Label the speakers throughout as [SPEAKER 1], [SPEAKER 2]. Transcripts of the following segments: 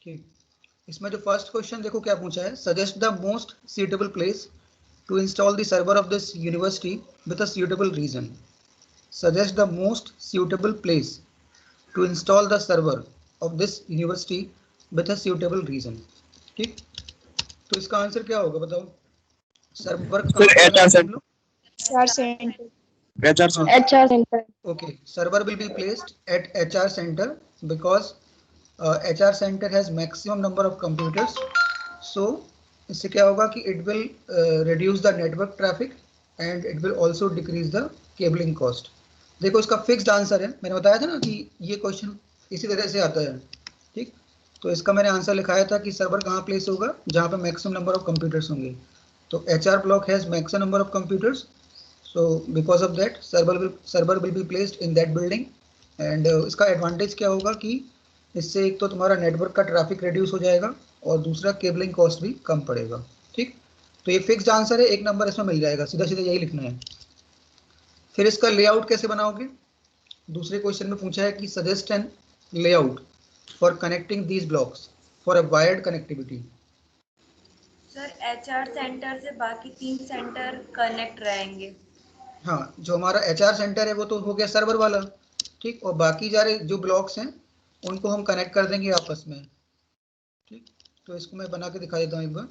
[SPEAKER 1] ठीक, इसमें जो फर्स्ट क्वेश्चन देखो क्या पूछा है, suggest the most suitable place to install the server of this university with a suitable reason. Suggest the most suitable place to install the server of this university with a suitable reason. ठीक, तो इसका answer क्या होगा बताओ, server कहाँ पे लगाएंगे हम लोग?
[SPEAKER 2] HR center.
[SPEAKER 3] HR center.
[SPEAKER 1] Okay, server will be placed at HR center because HR center has maximum number of computers. So इससे क्या होगा कि it will reduce the network traffic and it will also decrease the cabling cost. देखो इसका fixed answer है, मैंने बताया था ना कि ये क्वेश्चन इसी तरह से आता है। ठीक, तो इसका मैंने आंसर लिखाया था कि सर्वर कहाँ प्लेस होगा, जहाँ पे मैक्सिमम नंबर ऑफ कंप्यूटर्स होंगे। तो HR block has maximum number of computers, so because of that server will be placed in that building and इसका एडवांटेज क्या होगा कि इससे एक तो तुम्हारा नेटवर्क का ट्रैफिक रिड्यूस हो जाएगा और दूसरा केबलिंग कॉस्ट भी कम पड़ेगा। ठीक, तो ये फिक्स्ड आंसर है, 1 नंबर इसमें मिल जाएगा, सीधा सीधा यही लिखना है। फिर इसका लेआउट कैसे बनाओगे, दूसरे क्वेश्चन में पूछा है कि suggest an layout for connecting these blocks for a wired connectivity.
[SPEAKER 4] Sir HR center से बाकी 3 सेंटर कनेक्ट रहेंगे।
[SPEAKER 1] हाँ, जो हमारा HR सेंटर है वो तो हो गया सर्वर वाला, ठीक, और बाकी सारे जो ब्लॉक्स हैं उनको हम कनेक्ट कर देंगे आपस में। ठीक, तो इसको मैं बना के दिखा देता हूँ एक बार।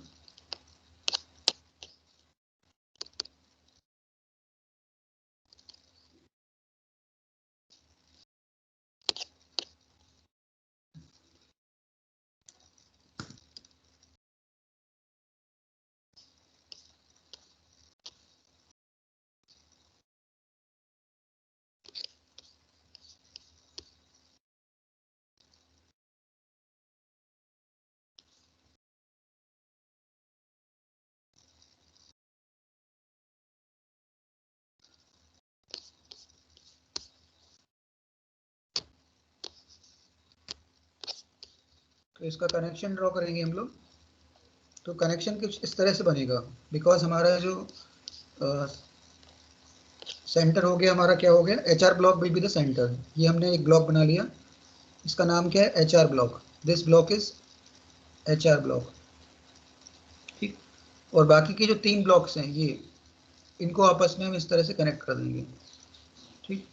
[SPEAKER 1] तो इसका कनेक्शन ड्रॉ करेंगे हम लोग। तो कनेक्शन कुछ इस तरह से बनेगा, बिकॉज हमारा जो सेंटर हो गया, हमारा क्या हो गया, HR block will be the centre. ये हमने एक ब्लॉक बना लिया, इसका नाम क्या है, HR block. This block is HR block. ठीक, और बाकी के जो 3 ब्लॉक्स हैं ये, इनको आपस में हम इस तरह से कनेक्ट कर देंगे। ठीक,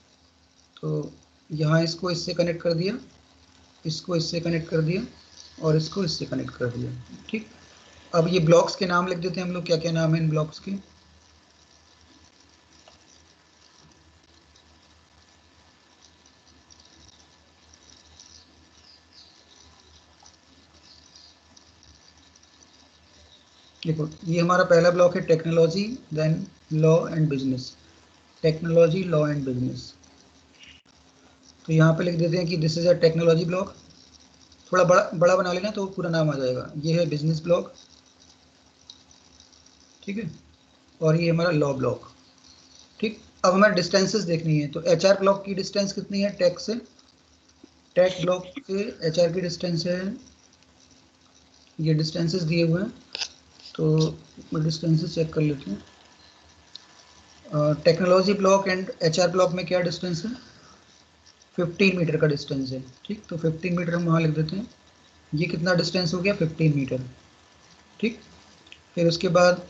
[SPEAKER 1] तो यहाँ इसको इससे कनेक्ट कर दिया, इसको इससे कनेक्ट कर दिया और इसको इससे कनेक्ट कर दिया। ठीक, अब ये ब्लॉक्स के नाम लिख देते हैं हम लोग, क्या क्या नाम है इन ब्लॉक्स के। देखो ये हमारा पहला ब्लॉक है technology, then law and business. Technology, law and business, तो यहाँ पे लिख देते हैं कि this is a technology block. थोड़ा बड़ा बना लेना तो पूरा नाम आ जाएगा। ये है बिजनेस ब्लॉक, ठीक है, और ये हमारा लॉ ब्लॉक। ठीक, अब हमें डिस्टेंसेस देखनी है, तो HR ब्लॉक की डिस्टेंस कितनी है टेक से, टेक ब्लॉक से HR की डिस्टेंस है, ये डिस्टेंसेस दिए हुए हैं, तो डिस्टेंसेस चेक कर लेते हैं। Technology block and HR block में क्या डिस्टेंस है, 15 मीटर का डिस्टेंस है। ठीक, तो 15 मीटर हम वहाँ लिख देते हैं। ये कितना डिस्टेंस हो गया, 15 मीटर। ठीक, फिर उसके बाद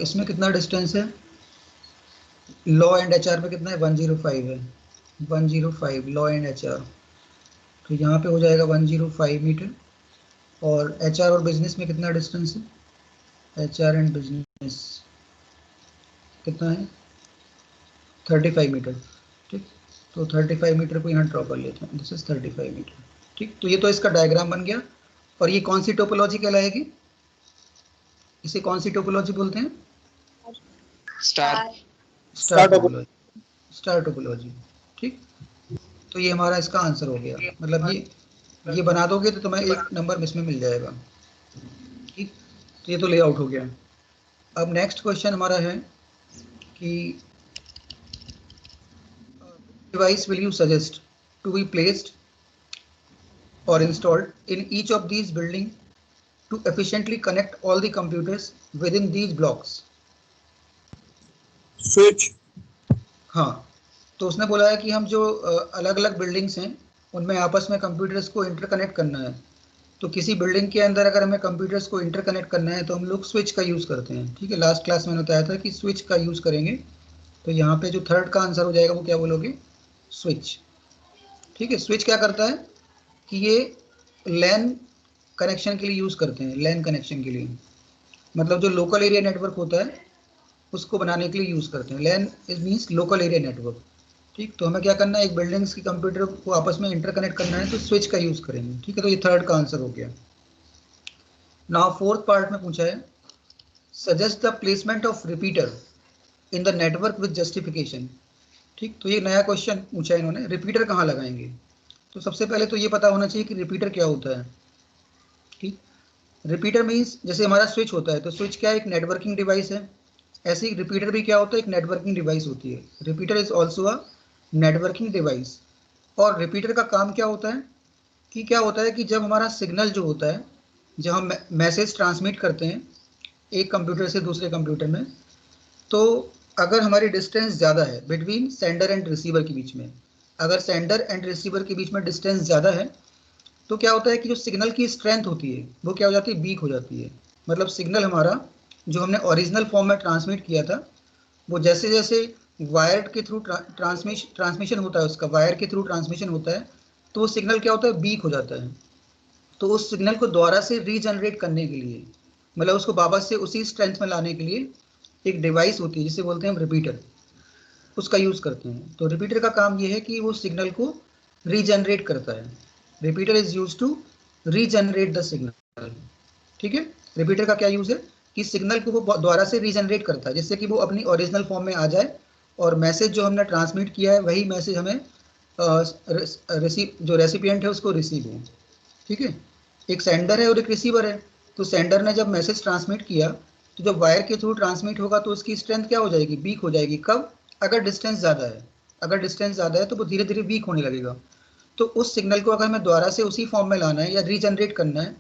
[SPEAKER 1] इसमें कितना डिस्टेंस है, लॉ एंड HR में कितना है, 105 है, 105 लॉ एंड HR, तो यहाँ पे हो जाएगा 105 मीटर। और HR और बिजनेस में कितना डिस्टेंस है, HR एंड बिजनेस कितना है, 35 मीटर। ठीक, तो 35 मीटर को यहाँ ड्रॉ कर लेते हैं, दिस इज 35 मीटर। ठीक, तो ये तो इसका डायग्राम बन गया। और ये कौन सी टोपोलॉजी कहलाएगी, इसे कौन सी टोपोलॉजी बोलते हैं, स्टार टोपोलॉजी, स्टार टोपोलॉजी। ठीक, तो ये हमारा इसका आंसर हो गया, मतलब ये बना दोगे तो तुम्हें 1 नंबर इसमें मिल जाएगा। ठीक, तो ये तो लेआउट हो गया। अब नेक्स्ट क्वेश्चन हमारा है कि device will you suggest to be placed or installed in each of these building to efficiently connect all the computers within these blocks?
[SPEAKER 5] Switch.
[SPEAKER 1] हाँ, तो उसने बोला है कि हम जो अलग अलग बिल्डिंग्स हैं उनमें आपस में कंप्यूटर्स को इंटरकनेक्ट करना है। तो किसी बिल्डिंग के अंदर अगर हमें कंप्यूटर्स को इंटरकनेक्ट करना है तो हम लोग स्विच का यूज़ करते हैं। ठीक है, लास्ट क्लास में बताया था कि स्विच का यूज़ करेंगे। तो यहाँ पे जो थर्ड का आंसर हो जाएगा वो क्या बोलोगे? स्विच। ठीक है, स्विच क्या करता है कि ये लैन कनेक्शन के लिए यूज़ करते हैं, लैन कनेक्शन के लिए, मतलब जो लोकल एरिया नेटवर्क होता है उसको बनाने के लिए यूज़ करते हैं। LAN is means local area network. ठीक, तो हमें क्या करना है, एक बिल्डिंग्स की कंप्यूटर को आपस में इंटरकनेक्ट करना है तो स्विच का यूज़ करेंगे। ठीक है, तो ये थर्ड का आंसर हो गया। नाउ फोर्थ पार्ट में पूछा है, suggest the placement of repeater in the network with justification. ठीक, तो ये नया क्वेश्चन पूछा है इन्होंने, रिपीटर कहाँ लगाएंगे। तो सबसे पहले तो ये पता होना चाहिए कि रिपीटर क्या होता है। ठीक, रिपीटर मीन्स जैसे हमारा स्विच होता है तो स्विच क्या है, एक नेटवर्किंग डिवाइस है। ऐसे ही रिपीटर भी क्या होता है, एक नेटवर्किंग डिवाइस होती है। Repeater is also a networking device. और रिपीटर का काम क्या होता है कि क्या होता है कि जब हमारा सिग्नल जो होता है, जब हम मैसेज ट्रांसमिट करते हैं एक कंप्यूटर से दूसरे कंप्यूटर में, तो अगर हमारी डिस्टेंस ज़्यादा है बिटवीन सेंडर एंड रिसीवर के बीच में, अगर सेंडर एंड रिसीवर के बीच में डिस्टेंस ज़्यादा है तो क्या होता है कि जो सिग्नल की स्ट्रेंथ होती है वो क्या हो जाती है, वीक हो जाती है। मतलब सिग्नल हमारा जो हमने ओरिजिनल फॉर्म में ट्रांसमिट किया था वो जैसे जैसे वायर के थ्रू ट्रांसमिशन होता है, उसका वायर के थ्रू ट्रांसमिशन होता है, तो वो सिग्नल क्या होता है, वीक हो जाता है। तो उस सिग्नल को दोबारा से रीजनरेट करने के लिए, मतलब उसको वापस से उसी स्ट्रेंथ में लाने के लिए एक डिवाइस होती है जिसे बोलते हैं हम रिपीटर, उसका यूज़ करते हैं। तो रिपीटर का काम ये है कि वो सिग्नल को रीजनरेट करता है। Repeater is use to regenerate the signal. ठीक है, रिपीटर का क्या यूज़ है कि सिग्नल को वो दोबारा से रीजनरेट करता है जिससे कि वो अपनी ओरिजिनल फॉर्म में आ जाए और मैसेज जो हमने ट्रांसमिट किया है वही मैसेज हमें रिसीव, जो रेसिपिएंट है उसको रिसीव हो। ठीक है, एक सेंडर है और एक रिसीवर है। तो सेंडर ने जब मैसेज ट्रांसमिट किया तो जब वायर के थ्रू ट्रांसमिट होगा तो उसकी स्ट्रेंथ क्या हो जाएगी, वीक हो जाएगी। कब? अगर डिस्टेंस ज़्यादा है। अगर डिस्टेंस ज़्यादा है तो वो धीरे धीरे वीक होने लगेगा। तो उस सिग्नल को अगर हमें दोबारा से उसी फॉर्म में लाना है या रीजनरेट करना है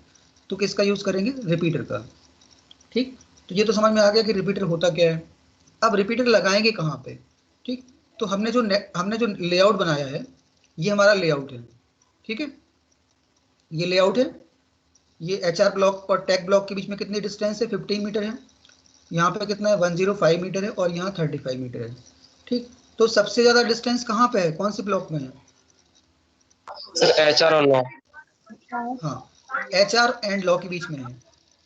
[SPEAKER 1] तो किसका यूज़ करेंगे, रिपीटर का। ठीक, तो ये तो समझ में आ गया कि रिपीटर होता क्या है। अब रिपीटर लगाएंगे कहाँ पे। ठीक, तो हमने जो लेआउट बनाया है ये हमारा लेआउट है। ठीक है, ये लेआउट है। ये एचआर ब्लॉक और टैग ब्लॉक के बीच में कितनी डिस्टेंस है, 15 मीटर है। यहाँ पे कितना है, 105 मीटर है और यहाँ 35 मीटर है। ठीक, तो सबसे ज़्यादा डिस्टेंस कहाँ पे है, कौन से ब्लॉक में है?
[SPEAKER 3] सर एचआर और लॉ।
[SPEAKER 1] हाँ, एचआर एंड लॉ के बीच में है।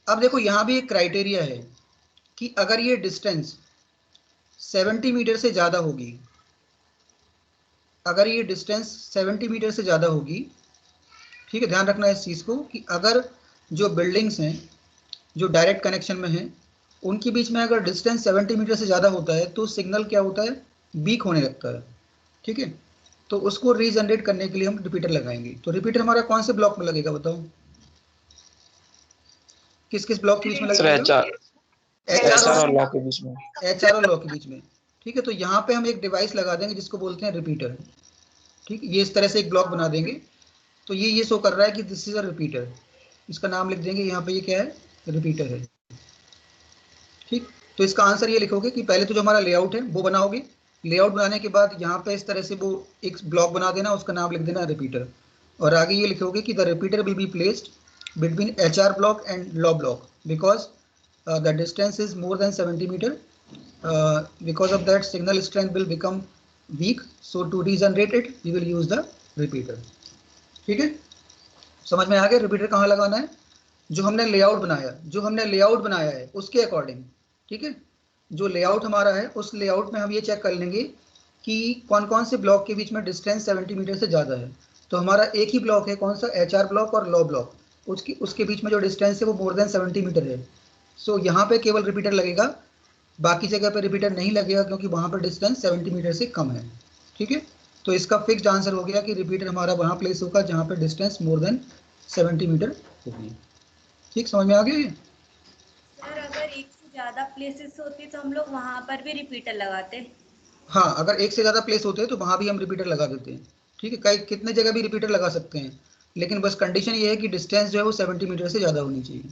[SPEAKER 1] अब देखो यहाँ भी एक क्राइटेरिया है कि अगर ये डिस्टेंस 70 मीटर से ज़्यादा होगी, अगर ये डिस्टेंस 70 मीटर से ज़्यादा होगी, ठीक है, ध्यान रखना है इस चीज़ को कि अगर जो बिल्डिंग्स हैं जो डायरेक्ट कनेक्शन में हैं उनके बीच में अगर डिस्टेंस 70 मीटर से ज़्यादा होता है तो सिग्नल क्या होता है, वीक होने लगता है। ठीक है, तो उसको रीजनरेट करने के लिए हम रिपीटर लगाएंगे। तो रिपीटर हमारा कौन से ब्लॉक में लगेगा बताओ, किस किस ब्लॉक के बीच में
[SPEAKER 3] सर
[SPEAKER 1] लगेगा?
[SPEAKER 3] एचआर और लॉ के बीच में।
[SPEAKER 1] एचआर और लॉ के बीच में। ठीक है, तो यहाँ पे हम एक डिवाइस लगा देंगे जिसको बोलते हैं रिपीटर। ठीक, ये इस तरह से एक ब्लॉक बना देंगे। तो ये शो कर रहा है कि दिस इज अ रिपीटर, इसका नाम लिख देंगे यहाँ पे, ये क्या है, रिपीटर है। ठीक, तो इसका आंसर ये लिखोगे कि पहले तो जो हमारा लेआउट है वो बनाओगे, लेआउट बनाने के बाद यहाँ पे इस तरह से वो एक ब्लॉक बना देना, उसका नाम लिख देना रिपीटर, और आगे ये लिखोगे कि the repeater will be placed between H R block and law block because the distance is more than 70 meter, because of that signal strength will become weak, so to regenerate it we will use the repeater. ठीक है, समझ में आ गया repeater कहाँ लगाना है, जो हमने लेआउट बनाया है उसके अकॉर्डिंग। ठीक है, जो लेआउट हमारा है उस लेआउट में हम ये चेक कर लेंगे कि कौन कौन से ब्लॉक के बीच में डिस्टेंस 70 मीटर से ज़्यादा है। तो हमारा एक ही ब्लॉक है, कौन सा, एच आर ब्लॉक और लॉ ब्लॉक, उसके बीच में जो डिस्टेंस है वो मोर देन 70 मीटर है। सो यहाँ पे केवल रिपीटर लगेगा, बाकी जगह पे रिपीटर नहीं लगेगा क्योंकि वहाँ पर डिस्टेंस 70 मीटर से कम है। ठीक है, तो इसका फिक्स्ड आंसर हो गया कि रिपीटर हमारा वहाँ प्लेस होगा जहाँ पर डिस्टेंस मोर देन 70 मीटर होगी। ठीक, समझ में आ गया ये?
[SPEAKER 4] सर अगर एक से ज्यादा प्लेसेस होती तो हम लोग वहां पर भी रिपीटर लगाते।
[SPEAKER 1] हाँ, अगर एक से ज़्यादा प्लेस होते हैं तो वहाँ भी हम रिपीटर लगा देते हैं। ठीक है, कई कितने जगह भी रिपीटर लगा सकते हैं, लेकिन बस कंडीशन ये है कि डिस्टेंस जो है वो 70 मीटर से ज़्यादा होनी चाहिए।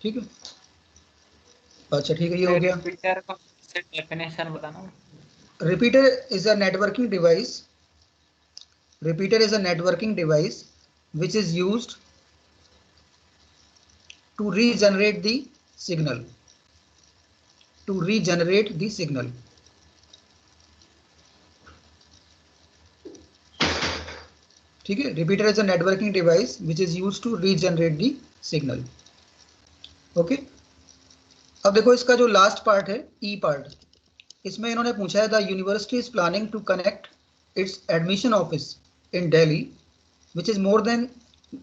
[SPEAKER 1] ठीक है, अच्छा ठीक है, ये हो गया।
[SPEAKER 2] रिपीटर का डेफिनेशन बताना।
[SPEAKER 1] Repeater is a networking device repeater is a networking device which is used to regenerate the signal. To regenerate the signal. ठीक है, repeater is a networking device which is used to regenerate the signal. Okay, अब देखो इसका जो last part है, ई part, इसमें इन्होंने पूछा है the university is planning to connect its admission office in Delhi which is more than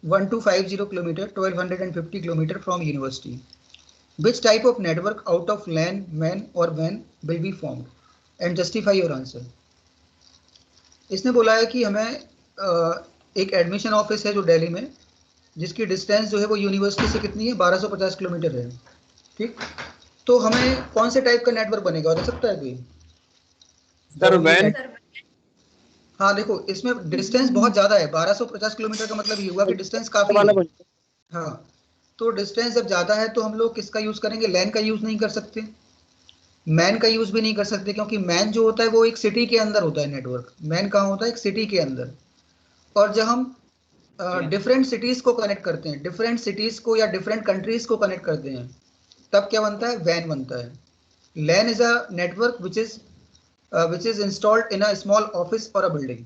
[SPEAKER 1] 1250 kilometer 1250 kilometer from university. Which type of network out of LAN, MAN और WAN will be formed? And justify your answer. इसने बोला है कि हमें एक admission office है जो दिल्ली में, जिसकी डिस्टेंस जो है वो यूनिवर्सिटी से कितनी है, 1250 किलोमीटर है. ठीक, तो हमें कौन से टाइप का नेटवर्क बनेगा, बता सकता है कोई?
[SPEAKER 3] सर वैन.
[SPEAKER 1] हाँ देखो, इसमें डिस्टेंस बहुत ज्यादा है, 1250 किलोमीटर का मतलब ये हुआ कि डिस्टेंस काफी है. हाँ, तो डिस्टेंस जब ज्यादा है तो हम लोग किसका यूज करेंगे? लैन का यूज नहीं कर सकते, मैन का यूज भी नहीं कर सकते, क्योंकि मैन जो होता है वो एक सिटी के अंदर होता है नेटवर्क. मैन कहाँ होता है? एक सिटी के अंदर. और जब हम डिफरेंट सिटीज को कनेक्ट करते हैं, डिफरेंट सिटीज को या डिफरेंट कंट्रीज को कनेक्ट करते हैं, तब क्या बनता है? वैन बनता है. LAN is a network which is installed in a small office और अ बिल्डिंग.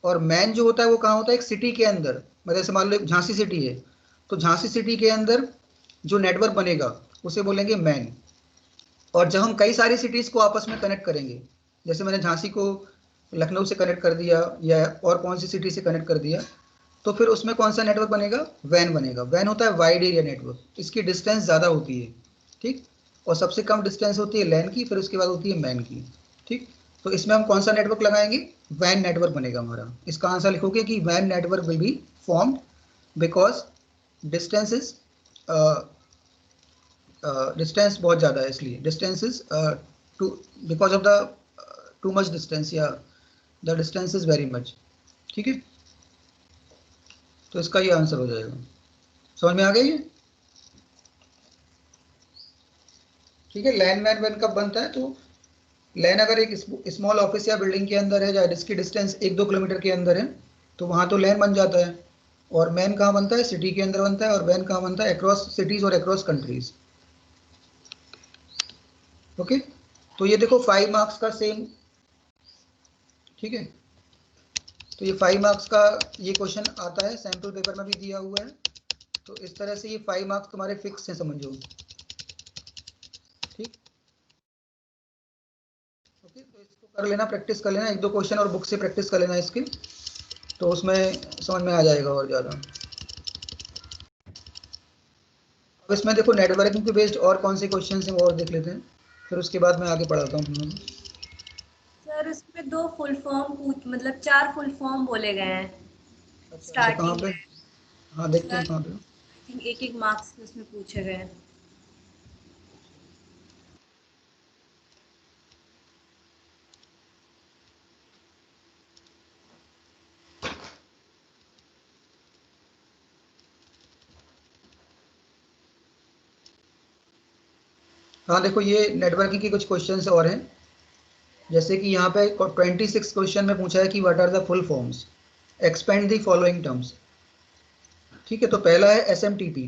[SPEAKER 1] और मैन जो होता है वो कहाँ होता है? एक सिटी के अंदर. मतलब जैसे मान लो झांसी सिटी है, तो झांसी सिटी के अंदर जो नेटवर्क बनेगा उसे बोलेंगे मैन. और जब हम कई सारी सिटीज को आपस में कनेक्ट करेंगे, जैसे मैंने झांसी को लखनऊ से कनेक्ट कर दिया या और कौन सी सिटी से कनेक्ट कर दिया, तो फिर उसमें कौन सा नेटवर्क बनेगा? वैन बनेगा. वैन होता है वाइड एरिया नेटवर्क, इसकी डिस्टेंस ज़्यादा होती है. ठीक, और सबसे कम डिस्टेंस होती है लैन की, फिर उसके बाद होती है मैन की. ठीक, तो इसमें हम कौन सा नेटवर्क लगाएंगे? वैन नेटवर्क बनेगा हमारा. इसका आंसर लिखोगे कि वैन network will be formed because distance is distance बहुत ज़्यादा है, इसलिए distance is too because of the too much distance या the distance is very much. ठीक है, तो इसका ये आंसर हो जाएगा. समझ में आ गया ये? ठीक है, लैन मैन वैन कब बनता है? तो लैन अगर एक स्मॉल ऑफिस या बिल्डिंग के अंदर है, या जिसकी डिस्टेंस 1-2 किलोमीटर के अंदर है, तो वहाँ तो लैन बन जाता है. और मैन कहाँ बनता है? सिटी के अंदर बनता है. और वैन कहाँ बनता है? अक्रॉस सिटीज और अक्रॉस कंट्रीज. ओके, तो ये देखो 5 मार्क्स का सेम. ठीक है, तो ये 5 मार्क्स का ये क्वेश्चन आता है, सैम्पल पेपर में भी दिया हुआ है. तो इस तरह से ये 5 मार्क्स तुम्हारे फिक्स हैं, समझो. ठीक, ओके, तो इसको कर लेना, प्रैक्टिस कर लेना, 1-2 क्वेश्चन और बुक से प्रैक्टिस कर लेना इसकी, तो उसमें समझ में आ जाएगा और ज़्यादा. अब इसमें देखो नेटवर्किंग पे बेस्ड और कौन से क्वेश्चन हैं वो और देख लेते हैं, फिर उसके बाद मैं आगे पढ़ाता हूँ तुम लोगों को.
[SPEAKER 4] सर उसमें 2 फुल फॉर्म मतलब 4 फुल फॉर्म बोले गए हैं
[SPEAKER 1] अच्छा, कहाँ
[SPEAKER 4] स्टार्टिंग
[SPEAKER 1] पे?
[SPEAKER 4] में.
[SPEAKER 1] हाँ, देखते हैं कहाँ पे.
[SPEAKER 4] आई थिंक 1-1 मार्क्स उसमें पूछे गए हैं.
[SPEAKER 1] हाँ देखो, ये नेटवर्किंग के कुछ क्वेश्चंस और हैं, जैसे कि यहाँ पे 26 क्वेश्चन में पूछा है कि what are the full forms, expand the following terms. ठीक है, तो पहला है SMTP.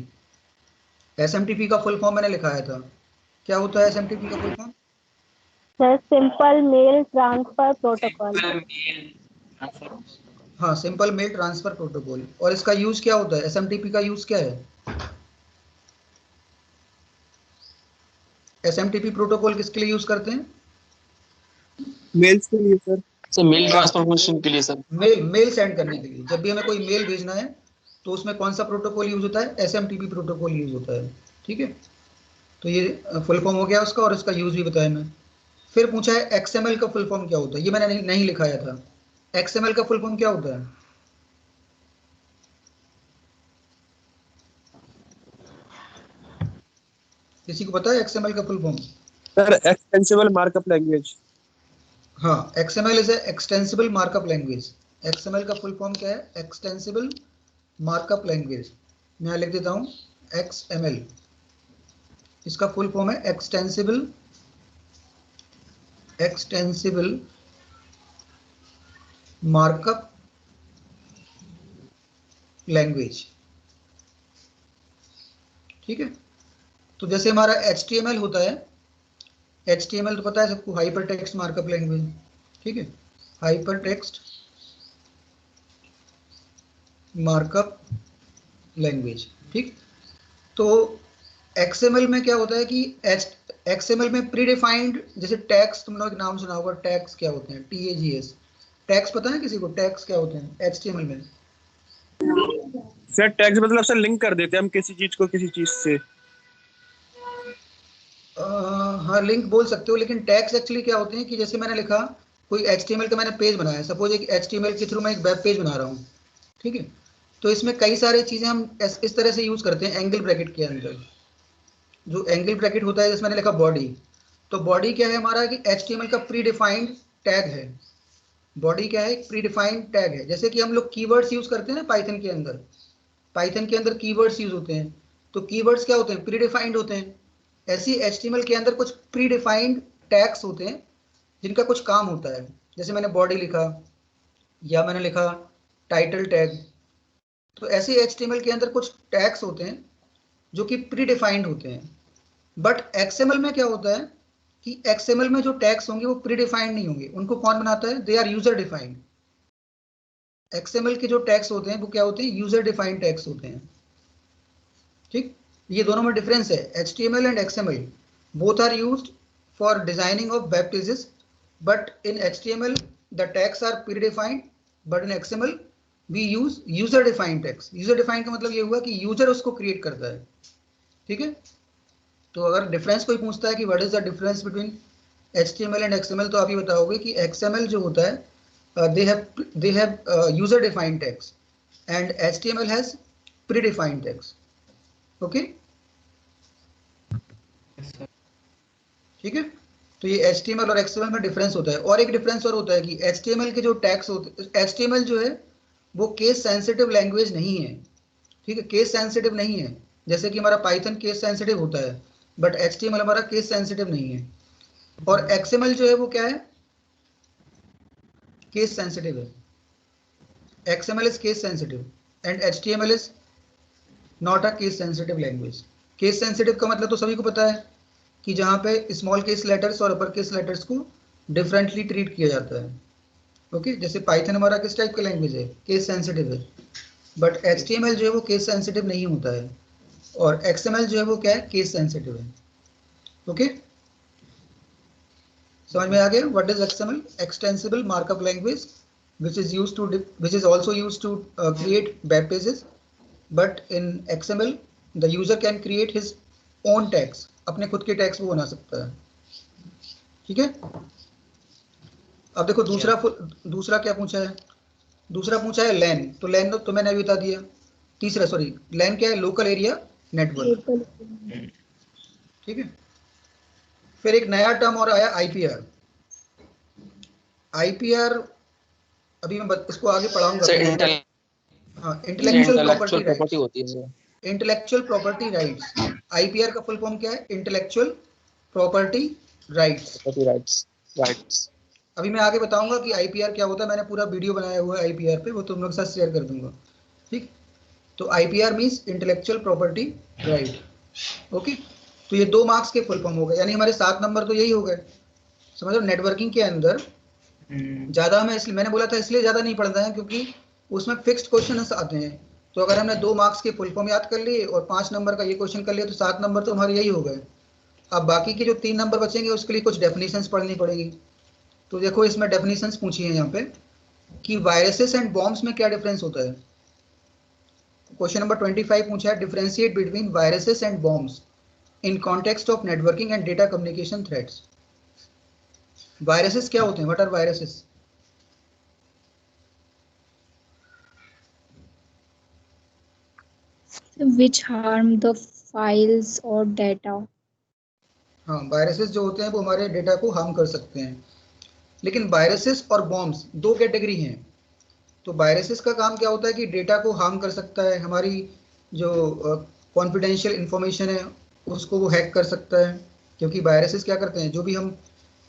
[SPEAKER 1] SMTP का फुल फॉर्म मैंने लिखाया था. क्या होता है SMTP का full form?
[SPEAKER 2] Sir simple mail transfer protocol.
[SPEAKER 1] हाँ, सिंपल मेल ट्रांसफर प्रोटोकॉल. और इसका यूज क्या होता है? SMTP का यूज क्या है? SMTP प्रोटोकॉल किसके लिए यूज करते हैं?
[SPEAKER 3] मेल्स के लिए सर. सर मेल ट्रांसफॉर्मेशन के लिए सर.
[SPEAKER 1] मेल सेंड करने के लिए. जब भी हमें कोई मेल भेजना है तो उसमें कौन सा प्रोटोकॉल यूज होता है? SMTP प्रोटोकॉल यूज होता है. ठीक है, तो ये फुल फॉर्म हो गया उसका, और इसका यूज भी बताया मैं. फिर पूछा है XML का फुल फॉर्म क्या होता है. ये मैंने नहीं लिखाया था. XML का फुल फॉर्म क्या होता है? किसी को पता है XML का full form?
[SPEAKER 3] Sir extensible markup language.
[SPEAKER 1] हाँ, XML is extensible markup language. XML का फुल फॉर्म क्या है? Extensible markup language. मैं लिख देता हूँ XML. इसका फुल फॉर्म है एक्सटेंसिबल मार्कअप लैंग्वेज। ठीक है, तो जैसे हमारा HTML होता है, HTML तो पता है सबको, हाइपर टेक्स्ट मार्कअप लैंग्वेज। ठीक है, हाइपर टेक्स्ट मार्कअप लैंग्वेज। ठीक, तो XML में क्या होता है कि XML में प्री डिफाइंड, जैसे टैग्स, तुम लोग नाम सुना होगा, टैग्स क्या होते हैं, TAGS, टैग्स पता है किसी को, टैग्स क्या होते हैं HTML में?
[SPEAKER 3] सर टैग्स मतलब सर लिंक कर देते हैं हम किसी चीज को किसी चीज से।
[SPEAKER 1] हाँ, लिंक बोल सकते हो, लेकिन टैग्स एक्चुअली क्या होते हैं कि जैसे मैंने लिखा, कोई HTML का मैंने पेज बनाया, सपोज एक HTML के थ्रू मैं एक वेब पेज बना रहा हूँ। ठीक है, तो इसमें कई सारे चीज़ें हम इस तरह से यूज़ करते हैं एंगल ब्रैकेट के अंदर। जो एंगल ब्रैकेट होता है, जैसे मैंने लिखा बॉडी, तो बॉडी क्या है हमारा कि HTML का प्री डिफाइंड टैग है। बॉडी क्या है, एक प्री डिफाइंड टैग है। जैसे कि हम लोग कीवर्ड्स यूज़ करते हैं ना पाइथन के अंदर, पाइथन के अंदर कीवर्ड्स यूज़ होते हैं, तो कीवर्ड्स क्या होते हैं, प्री डिफाइंड होते हैं। ऐसे ही HTML के अंदर कुछ प्री डिफाइंड टैग्स होते हैं जिनका कुछ काम होता है। जैसे मैंने बॉडी लिखा, या मैंने लिखा टाइटल टैग, तो ऐसे HTML के अंदर कुछ टैग्स होते हैं जो कि प्री डिफाइंड होते हैं। बट XML में क्या होता है कि XML में जो टैग्स होंगे वो प्री डिफाइंड नहीं होंगे, उनको कौन बनाता है, they are user defined. XML के जो टैग्स होते हैं वो क्या होते हैं, यूजर डिफाइंड टैग्स होते हैं। ठीक, ये दोनों में डिफरेंस है, HTML and XML both are used for designing of web pages, but in HTML the tags are pre defined, but in XML we use user defined tags. User defined का मतलब ये हुआ कि यूजर उसको create करता है। ठीक है, तो अगर डिफरेंस कोई पूछता है कि what is the difference between HTML and XML, तो आप ये बताओगे कि XML जो होता है they have user defined tags and HTML has pre defined tags. Okay, ठीक है, तो ये HTML और XML में डिफरेंस होता है। और एक डिफरेंस और होता है कि HTML के जो टैग्स होते, HTML जो है वो केस सेंसिटिव लैंग्वेज नहीं है। ठीक है, केस सेंसिटिव नहीं है, जैसे कि हमारा पाइथन केस सेंसिटिव होता है, बट HTML हमारा केस सेंसिटिव नहीं है। और XML जो है वो क्या है, केस सेंसिटिव है। XML is case sensitive and HTML is not a case sensitive language। Case sensitive का मतलब तो सभी को पता है कि जहाँ पे स्मॉल केस लेटर्स और अपर केस लेटर्स को डिफरेंटली ट्रीट किया जाता है। ओके, जैसे पाइथन हमारा किस टाइप का लैंग्वेज है, केस सेंसिटिव है, बट HTML जो है वो केस सेंसिटिव नहीं होता है, और XML जो है वो क्या है, केस सेंसिटिव है। ओके, समझ में आ गया, what is XML, extensible markup language, which is also used to create web pages, but in XML the user can create his own tags, अपने खुद के टैग्स वो बना सकता है। ठीक है, अब देखो दूसरा क्या पूछा है, दूसरा पूछा है लैन, तो लैन तो मैंने अभी बता दिया। तीसरा, सॉरी, लैन क्या है, लोकल एरिया नेटवर्क। ठीक है, फिर एक नया टर्म और आया IPR। IPR अभी मैं इसको आगे पढ़ाऊंगा। हाँ, इंटेलेक्चुअल प्रॉपर्टी राइट्स,
[SPEAKER 3] होती है sir.
[SPEAKER 1] Intellectual property rights. IPR का फुल फॉर्म क्या है, इंटेलेक्चुअल प्रॉपर्टी राइट्स।
[SPEAKER 3] राइट्स।
[SPEAKER 1] अभी मैं आगे बताऊंगा कि IPR क्या होता है, मैंने पूरा वीडियो बनाया हुआ है IPR पे, वो तुम लोग के साथ शेयर कर दूंगा। ठीक, तो IPR means intellectual property right. Okay, तो ये 2 मार्क्स के फुल फॉर्म हो गए, यानी हमारे 7 नंबर तो यही हो गए। समझ लो, नेटवर्किंग के अंदर ज़्यादा हमें, इसलिए मैंने बोला था इसलिए ज़्यादा नहीं पढ़ना है क्योंकि उसमें फिक्स्ड क्वेश्चन आते हैं। तो अगर हमने 2 मार्क्स के फुल फॉर्म याद कर लिए और 5 नंबर का ये क्वेश्चन कर लिया, तो 7 नंबर तो हमारे यही हो गए। अब बाकी के जो 3 नंबर बचेंगे उसके लिए कुछ डेफिनेशंस पढ़नी पड़ेगी। तो देखो, इसमें डेफिनेशंस पूछी है यहाँ पे कि वायरसेस एंड बॉम्ब्स में क्या डिफरेंस होता है। क्वेश्चन नंबर 25 पूछा है, differentiate between viruses and bombs in context of networking and data communication threads. Viruses क्या होते हैं, what are viruses?
[SPEAKER 5] which harm the files or data।
[SPEAKER 1] हाँ, वायरसेस जो होते हैं वो हमारे डेटा को हार्म कर सकते हैं। लेकिन वायरसेस और बॉम्ब्स 2 कैटेगरी हैं। तो वायरसेस का काम क्या होता है कि डेटा को हार्म कर सकता है, हमारी जो कॉन्फिडेंशियल इंफॉर्मेशन है उसको वो हैक कर सकता है। क्योंकि वायरसेस क्या करते हैं, जो भी हम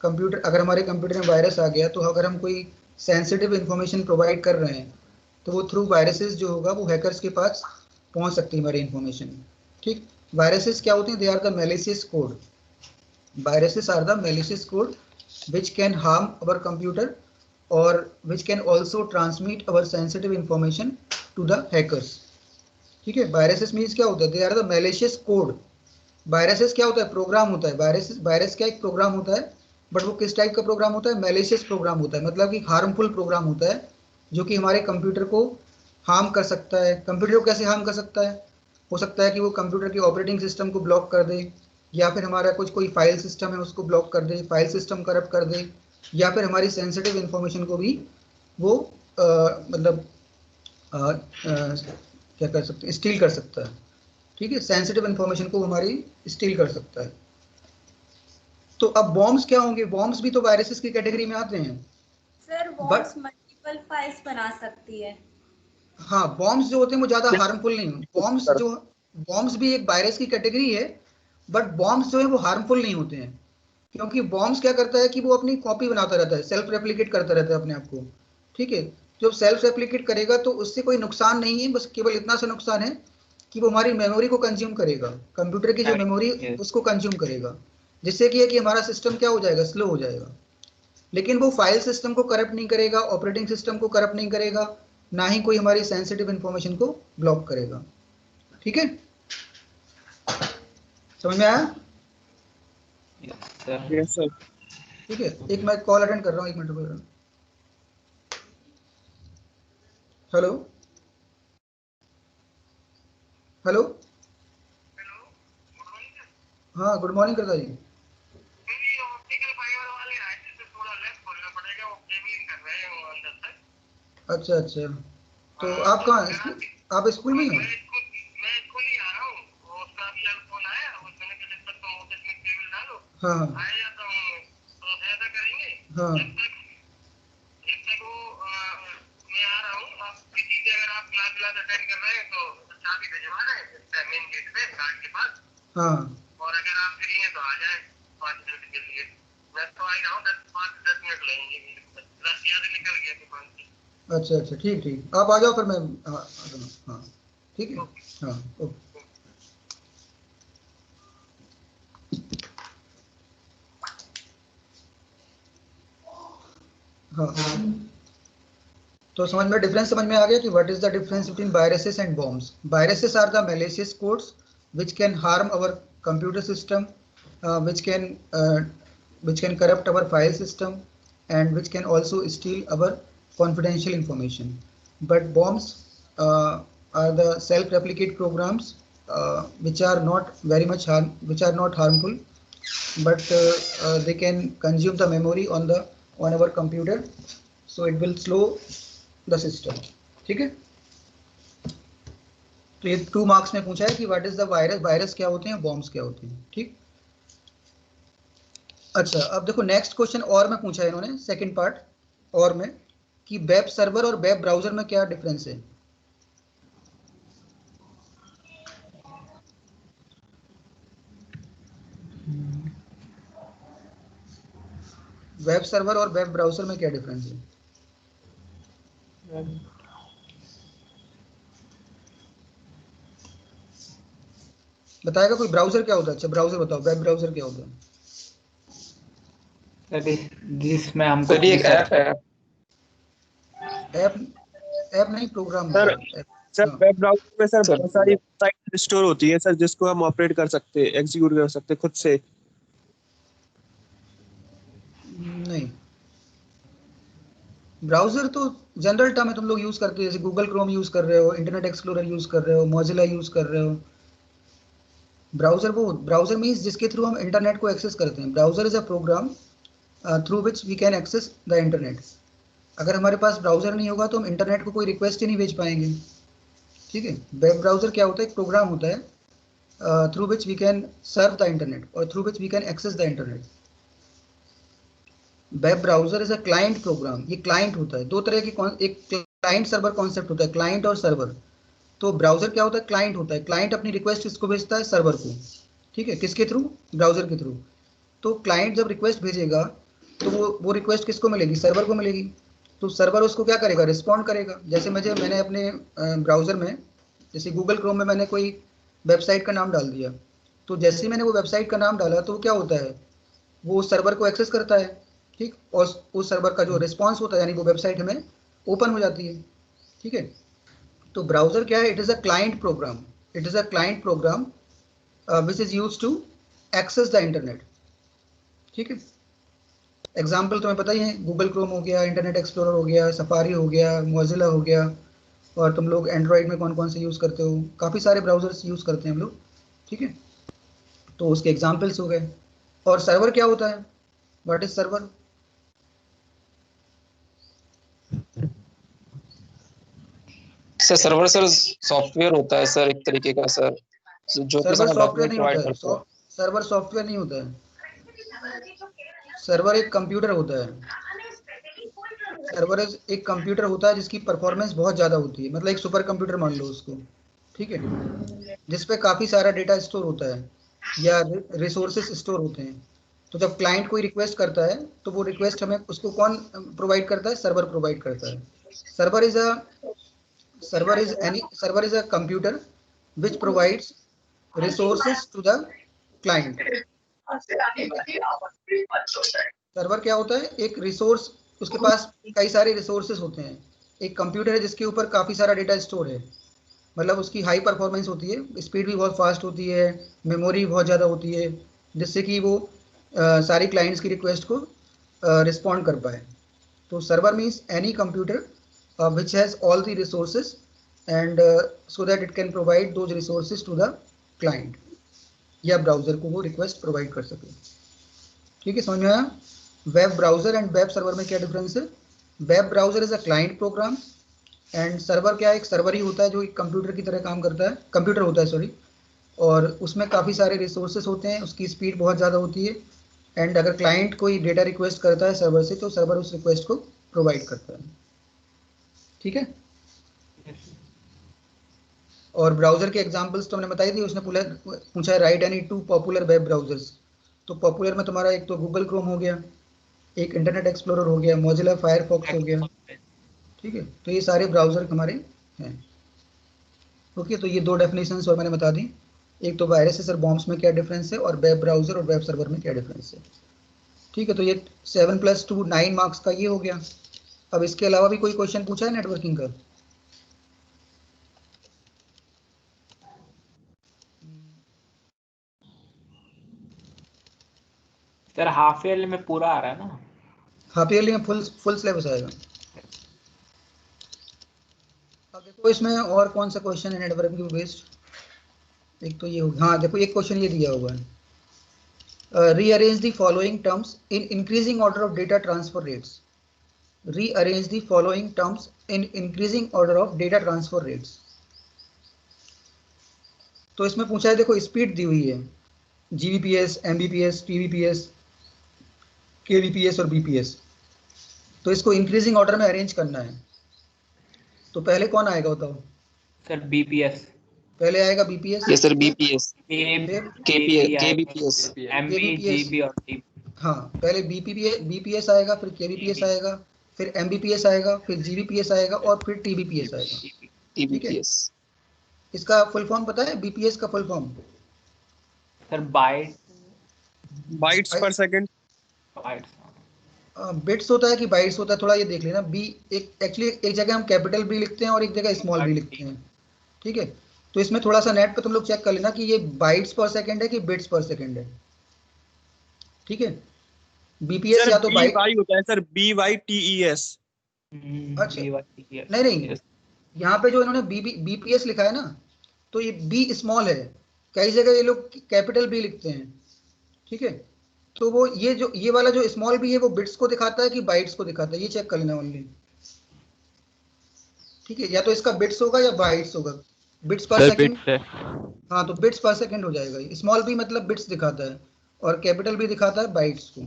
[SPEAKER 1] कंप्यूटर, अगर हमारे कंप्यूटर में वायरस आ गया, तो अगर हम कोई सेंसिटिव इंफॉर्मेशन प्रोवाइड कर रहे हैं तो वो थ्रू वायरसेस जो होगा वो हैकर्स के पास पहुंच सकती है हमारी इंफॉर्मेशन। ठीक, वायरसेस क्या होते हैं? They are the malicious code. Viruses are the malicious code which can harm our computer or which can also transmit our sensitive information to the hackers। ठीक है, वायरसेस मीन्स क्या होता है? They are the malicious code. Viruses क्या होता है? Programme होता है। वायरस क्या एक प्रोग्राम होता है, बट वो किस टाइप का प्रोग्राम होता है? मैलिशियस प्रोग्राम होता है, मतलब कि हार्मफुल प्रोग्राम होता है जो कि हमारे कंप्यूटर को हार्म कर सकता है। कंप्यूटर को कैसे हार्म कर सकता है? हो सकता है कि वो कंप्यूटर के ऑपरेटिंग सिस्टम को ब्लॉक कर दे, या फिर हमारा कुछ कोई फाइल सिस्टम है उसको ब्लॉक कर दे, फाइल सिस्टम करप्ट कर दे, या फिर हमारी सेंसिटिव इंफॉर्मेशन को भी वो मतलब क्या कर सकते हैं? स्टील कर सकता है। ठीक है, सेंसिटिव इंफॉर्मेशन को हमारी स्टील कर सकता है। तो अब बॉम्ब्स क्या होंगे? बॉम्ब्स भी तो वायरसेस की कैटेगरी में आते हैं।
[SPEAKER 4] सर बॉम्ब्स मल्टीपल फाइल्स बना सकती है।
[SPEAKER 1] हाँ, बॉम्ब्स जो होते हैं वो ज़्यादा हार्मफुल नहीं होते। बॉम्ब्स भी एक वायरस की कैटेगरी है, बट बॉम्ब्स जो है वो हार्मफुल नहीं होते हैं, क्योंकि बॉम्ब्स क्या करता है कि वो अपनी कॉपी बनाता रहता है, सेल्फ रेप्लिकेट करता रहता है अपने आप को। ठीक है, जब सेल्फ रेप्लिकेट करेगा तो उससे कोई नुकसान नहीं है, बस केवल इतना सा नुकसान है कि वो हमारी मेमोरी को कंज्यूम करेगा, कंप्यूटर की जो मेमोरी उसको कंज्यूम करेगा, जिससे कि है कि हमारा सिस्टम क्या हो जाएगा? स्लो हो जाएगा। लेकिन वो फाइल सिस्टम को करप्ट नहीं करेगा, ऑपरेटिंग सिस्टम को करप्ट नहीं करेगा, ना ही कोई हमारी सेंसिटिव इंफॉर्मेशन को ब्लॉक करेगा। ठीक है, समझ में आया?
[SPEAKER 3] Yes sir.
[SPEAKER 1] ठीक है, एक मैं कॉल अटेंड कर रहा हूँ, 1 मिनट रुको। हेलो हेलो, हाँ गुड मॉर्निंग करता जी। अच्छा अच्छा, तो आप कहाँ हैं? आप स्कूल में ही हो? हाँ हाँ हाँ हाँ,
[SPEAKER 6] और अगर आप फ्री हैं तो आ जाए 5 मिनट के लिए। मैं तो आई हूँ 5-10 मिनट लगेंगे, 10 याद निकल गया दुकान से।
[SPEAKER 1] अच्छा अच्छा, ठीक ठीक, आप आ जाओ फिर मैं आ जाऊँ। हाँ ठीक है, हाँ ओके। हाँ, तो समझ में डिफरेंस समझ में आ गया कि what is the difference between viruses and bombs. Viruses are the malicious codes which can harm our computer system, which can corrupt our file system, and which can also steal our confidential information. But bombs are the self-replicate programs which are not very much harmful, but they can consume the memory on our computer, so it will slow the system। ठीक है, तो ये 2 marks में पूछा है कि what is the virus, virus क्या होते हैं, बॉम्ब्स क्या होते हैं। ठीक, अच्छा अब देखो नेक्स्ट क्वेश्चन और में पूछा है इन्होंने, सेकंड पार्ट और में, कि वेब सर्वर और वेब ब्राउजर में क्या डिफरेंस है। वेब सर्वर और वेब ब्राउजर में क्या डिफरेंस है? बताएगा कोई? ब्राउजर क्या होता है? अच्छा ब्राउजर बताओ, वेब ब्राउजर क्या होता है?
[SPEAKER 7] जिसमें हमको
[SPEAKER 3] एक ऐप है।
[SPEAKER 1] ऐप नहीं, प्रोग्राम
[SPEAKER 3] सर
[SPEAKER 1] होता है।
[SPEAKER 3] सर
[SPEAKER 1] हाँ।
[SPEAKER 3] वेब ब्राउज़र में सर
[SPEAKER 7] सर,
[SPEAKER 3] बहुत सारी साइट स्टोर होती है सर, जिसको हम ऑपरेट कर सकते हैं, एग्जीक्यूट कर सकते हैं खुद से।
[SPEAKER 1] नहीं, ब्राउजर तो जनरल टर्म है, तुम लोग यूज करते हो, जैसे गूगल क्रोम यूज कर रहे हो, इंटरनेट एक्सप्लोरर यूज कर रहे हो, मोजिला यूज कर रहे हो। ब्राउजर मीन्स जिसके थ्रू हम इंटरनेट को एक्सेस करते हैं। Browser is a program through which we can access the internet. अगर हमारे पास ब्राउजर नहीं होगा तो हम इंटरनेट को कोई रिक्वेस्ट ही नहीं भेज पाएंगे। ठीक है, वेब ब्राउजर क्या होता है? एक प्रोग्राम होता है through which we can serve the internet और through which we can access the internet. Web browser is a client program. ये क्लाइंट होता है, दो तरह की, एक क्लाइंट सर्वर कॉन्सेप्ट होता है, क्लाइंट और सर्वर। तो ब्राउजर क्या होता है? क्लाइंट होता है। क्लाइंट अपनी रिक्वेस्ट किसको भेजता है? सर्वर को। ठीक है, किसके थ्रू? ब्राउजर के थ्रू। तो क्लाइंट जब रिक्वेस्ट भेजेगा तो वो रिक्वेस्ट किसको मिलेगी? सर्वर को मिलेगी। तो सर्वर उसको क्या करेगा, रिस्पॉन्ड करेगा। जैसे मैंने अपने ब्राउज़र में, जैसे गूगल क्रोम में मैंने कोई वेबसाइट का नाम डाल दिया, तो जैसे ही मैंने वो वेबसाइट का नाम डाला तो क्या होता है, वो उस सर्वर को एक्सेस करता है, ठीक, और उस सर्वर का जो रिस्पॉन्स होता है यानी वो वेबसाइट हमें ओपन हो जाती है, ठीक है। तो ब्राउज़र क्या है, it is a client program, it is a client program which is use to access the internet, ठीक है। एग्जाम्पल तुम्हें पता ही है, गूगल क्रोम हो गया, इंटरनेट एक्सप्लोरर हो गया, सफारी हो गया, मोजिला हो गया, और तुम लोग एंड्रॉइड में कौन कौन से यूज़ करते हो, काफ़ी सारे ब्राउज़र्स यूज़ करते हैं हम लोग, ठीक है। तो उसके एग्जाम्पल्स हो गए। और सर्वर क्या होता है, what is server?
[SPEAKER 3] Sir server sir software होता है सर, एक तरीके का सर, जो कि
[SPEAKER 1] सर्वर
[SPEAKER 3] हमें
[SPEAKER 1] सॉफ्टवेयर
[SPEAKER 3] डॉक्यूमेंट
[SPEAKER 1] नहीं
[SPEAKER 3] प्रोवाइड
[SPEAKER 1] होता है,
[SPEAKER 3] करता है।
[SPEAKER 1] सर्वर सॉफ्टवेयर नहीं होता है, सर्वर एक कंप्यूटर होता है। सर्वर एक कंप्यूटर होता है जिसकी परफॉर्मेंस बहुत ज़्यादा होती है, मतलब एक सुपर कंप्यूटर मान लो उसको, ठीक है, जिसपे काफ़ी सारा डेटा स्टोर होता है या रिसोर्सेज स्टोर होते हैं। तो जब क्लाइंट कोई रिक्वेस्ट करता है तो वो रिक्वेस्ट हमें उसको कौन प्रोवाइड करता है, सर्वर प्रोवाइड करता है। Server is a server is a computer which provides resources to the client। Server क्या होता है, एक रिसोर्स, उसके पास कई सारे रिसोर्सेज होते हैं। एक कंप्यूटर है जिसके ऊपर काफ़ी सारा डेटा स्टोर है, मतलब उसकी हाई परफॉर्मेंस होती है, स्पीड भी बहुत फास्ट होती है, मेमोरी बहुत ज़्यादा होती है, जिससे कि वो सारी क्लाइंट्स की रिक्वेस्ट को रिस्पॉन्ड कर पाए। तो server means any computer which has all the resources and so that it can provide those resources to the client, या ब्राउज़र को वो रिक्वेस्ट प्रोवाइड कर सके, ठीक है। समझ में आया? Web browser and web server में क्या डिफरेंस है? Web browser is a client programme and server क्या है, एक सर्वर ही होता है जो एक कंप्यूटर की तरह काम करता है, कंप्यूटर होता है सॉरी, और उसमें काफ़ी सारे रिसोर्सेज होते हैं, उसकी स्पीड बहुत ज़्यादा होती है, एंड अगर क्लाइंट कोई डेटा रिक्वेस्ट करता है सर्वर से तो सर्वर उस रिक्वेस्ट को प्रोवाइड करता है, ठीक है। और ब्राउज़र के एग्जांपल्स तो हमने बताई थी, उसने पूछा है right any two popular web browsers. तो पॉपुलर में तुम्हारा एक तो गूगल क्रोम हो गया, एक इंटरनेट एक्सप्लोरर हो गया, मोजिला फायरफॉक्स हो गया, ठीक है। तो ये सारे ब्राउज़र हमारे हैं, ओके। तो ये दो डेफिनेशंस और मैंने बता दी, एक तो वायरसेस और बॉम्ब्स में क्या डिफरेंस है, और वेब ब्राउज़र और वेब सर्वर में क्या डिफरेंस है, ठीक है। तो ये 7+2 9 मार्क्स का ये हो गया। अब इसके अलावा भी कोई क्वेश्चन पूछा है नेटवर्किंग का?
[SPEAKER 7] सर हाफ ईयरली में पूरा आ रहा है ना?
[SPEAKER 1] हाफ ईयरली में फुल सिलेबस आएगा। अब देखो इसमें और कौन सा क्वेश्चन है नेटवर्किंग बेस्ड, एक तो ये होगा, हाँ देखो एक क्वेश्चन ये दिया हुआ है, rearrange the following terms in increasing order of data transfer rates. Rearrange the following terms in increasing order of data transfer rates. तो इसमें पूछा है, देखो स्पीड दी हुई है, जीबीपीएस, एमबीपीएस, टीबीपीएस, केबीपीएस और बीपीएस। तो इसको इंक्रीजिंग ऑर्डर में अरेंज करना है, तो पहले कौन आएगा बताओ?
[SPEAKER 7] Sir BPS.
[SPEAKER 1] पहले आएगा बीपीएस,
[SPEAKER 3] यस सर, बीपीएस,
[SPEAKER 1] फिर
[SPEAKER 3] केबीपीएस,
[SPEAKER 7] एमबी,
[SPEAKER 1] केबीपीएस,
[SPEAKER 7] जीबी और टी।
[SPEAKER 1] हाँ पहले बीपीएस आएगा, फिर केबीपीएस आएगा, फिर एमबीपीएस आएगा, फिर जीबीपीएस आएगा और फिर टीबीपीएस आएगा, ठीक है।
[SPEAKER 3] टीबीपीएस।
[SPEAKER 1] इसका फुल फॉर्म पता है बीपीएस का फुल फॉर्म?
[SPEAKER 7] सर
[SPEAKER 3] बाइट्स पर सेकंड।
[SPEAKER 7] बाइट्स।
[SPEAKER 1] बिट्स होता है कि बाइट्स होता है, थोड़ा ये देख लेना। बी एक एक्चुअली एक जगह हम कैपिटल बी लिखते हैं और एक जगह स्मॉल बी लिखते हैं, ठीक है। तो इसमें थोड़ा सा नेट पे तुम लोग चेक कर लेना कि ये बाइट्स पर सेकंड है कि बिट्स पर सेकंड है, ठीक है। बीपीएस या तो
[SPEAKER 3] बी
[SPEAKER 1] बाइट,
[SPEAKER 3] वाई होता है सर, BYTES।
[SPEAKER 1] अच्छा नहीं नहीं, यहाँ पे जो इन्होंने बीपीएस लिखा है ना, तो ये बी स्मॉल है, कई जगह ये लोग कैपिटल बी लिखते हैं, ठीक है। तो वो ये वाला जो स्मॉल बी है वो बिट्स को दिखाता है कि बाइट्स को दिखाता है, ये चेक कर लेना ओनली, ठीक है। या तो इसका बिट्स होगा या बाइट्स होगा, बिट्स पर सेकंड, हाँ तो बिट्स पर सेकंड हो जाएगा। स्मॉल बी मतलब बिट्स दिखाता है और कैपिटल बी दिखाता है बाइट्स को,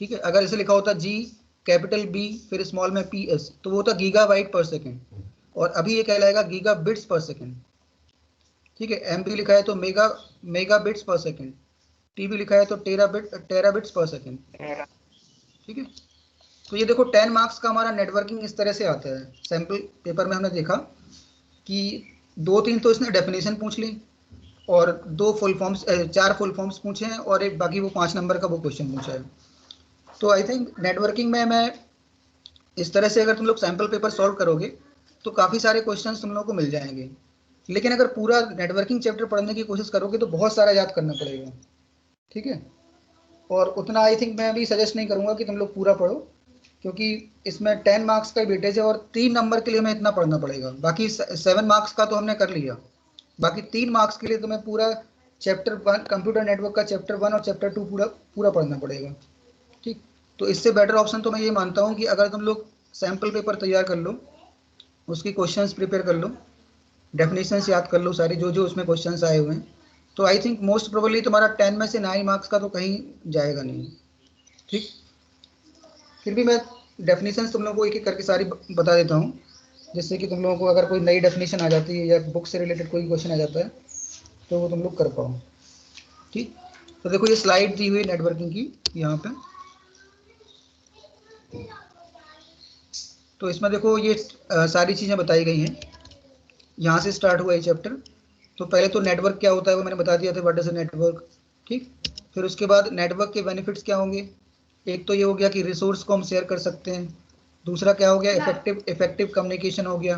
[SPEAKER 1] ठीक है। अगर इसे लिखा होता जी कैपिटल बी फिर स्मॉल में पी एस तो वो होता गीगाबाइट पर सेकंड, और अभी ये कहलाएगा गीगा बिट्स पर सेकंड, ठीक है। एमबी लिखा है तो मेगा बिट्स पर सेकंड, टीबी लिखा है तो टेराबिट्स पर सेकंड, ठीक है। तो ये देखो 10 मार्क्स का हमारा नेटवर्किंग इस तरह से आता है। सैंपल पेपर में हमने देखा कि 2-3 तो इसने डेफिनेशन पूछ ली और 2 फुल फॉर्म्स 4 फुल फॉर्म्स पूछे हैं और एक बाकी वो 5 नंबर का वो क्वेश्चन पूछा है। तो आई थिंक नेटवर्किंग में मैं इस तरह से अगर तुम लोग सैंपल पेपर सॉल्व करोगे तो काफ़ी सारे क्वेश्चंस तुम लोगों को मिल जाएंगे। लेकिन अगर पूरा नेटवर्किंग चैप्टर पढ़ने की कोशिश करोगे तो बहुत सारा याद करना पड़ेगा, ठीक है। और उतना आई थिंक मैं भी सजेस्ट नहीं करूँगा कि तुम लोग पूरा पढ़ो, क्योंकि इसमें 10 मार्क्स का वेटेज है और 3 नंबर के लिए हमें इतना पढ़ना पड़ेगा। बाकी 7 मार्क्स का तो हमने कर लिया, बाकी 3 मार्क्स के लिए तुम्हें पूरा चैप्टर 1 कंप्यूटर नेटवर्क का चैप्टर 1 और चैप्टर 2 पूरा पढ़ना पड़ेगा, ठीक। तो इससे बेटर ऑप्शन तो मैं ये मानता हूँ कि अगर तुम लोग सैम्पल पेपर तैयार कर लो, उसकी क्वेश्चंस प्रिपेयर कर लो, डेफिनेशंस याद कर लो सारी जो उसमें क्वेश्चंस आए हुए हैं, तो आई थिंक मोस्ट प्रोबेबली तुम्हारा 10 में से 9 मार्क्स का तो कहीं जाएगा नहीं, ठीक। फिर भी मैं डेफिनेशंस तुम लोगों को एक एक करके सारी बता देता हूँ, जिससे कि तुम लोगों को अगर कोई नई डेफिनेशन आ जाती है या बुक से रिलेटेड कोई क्वेश्चन आ जाता है तो वो तुम लोग कर पाओ, ठीक। तो देखो ये स्लाइड दी हुई नेटवर्किंग की यहाँ पे, तो इसमें देखो ये सारी चीज़ें बताई गई हैं। यहाँ से स्टार्ट हुआ ये चैप्टर। तो पहले तो नेटवर्क क्या होता है वो मैंने बता दिया था, व्हाट इज अ नेटवर्क, ठीक। फिर उसके बाद नेटवर्क के बेनिफिट्स क्या होंगे। एक तो ये हो गया कि रिसोर्स को हम शेयर कर सकते हैं, दूसरा क्या हो गया इफेक्टिव कम्युनिकेशन हो गया,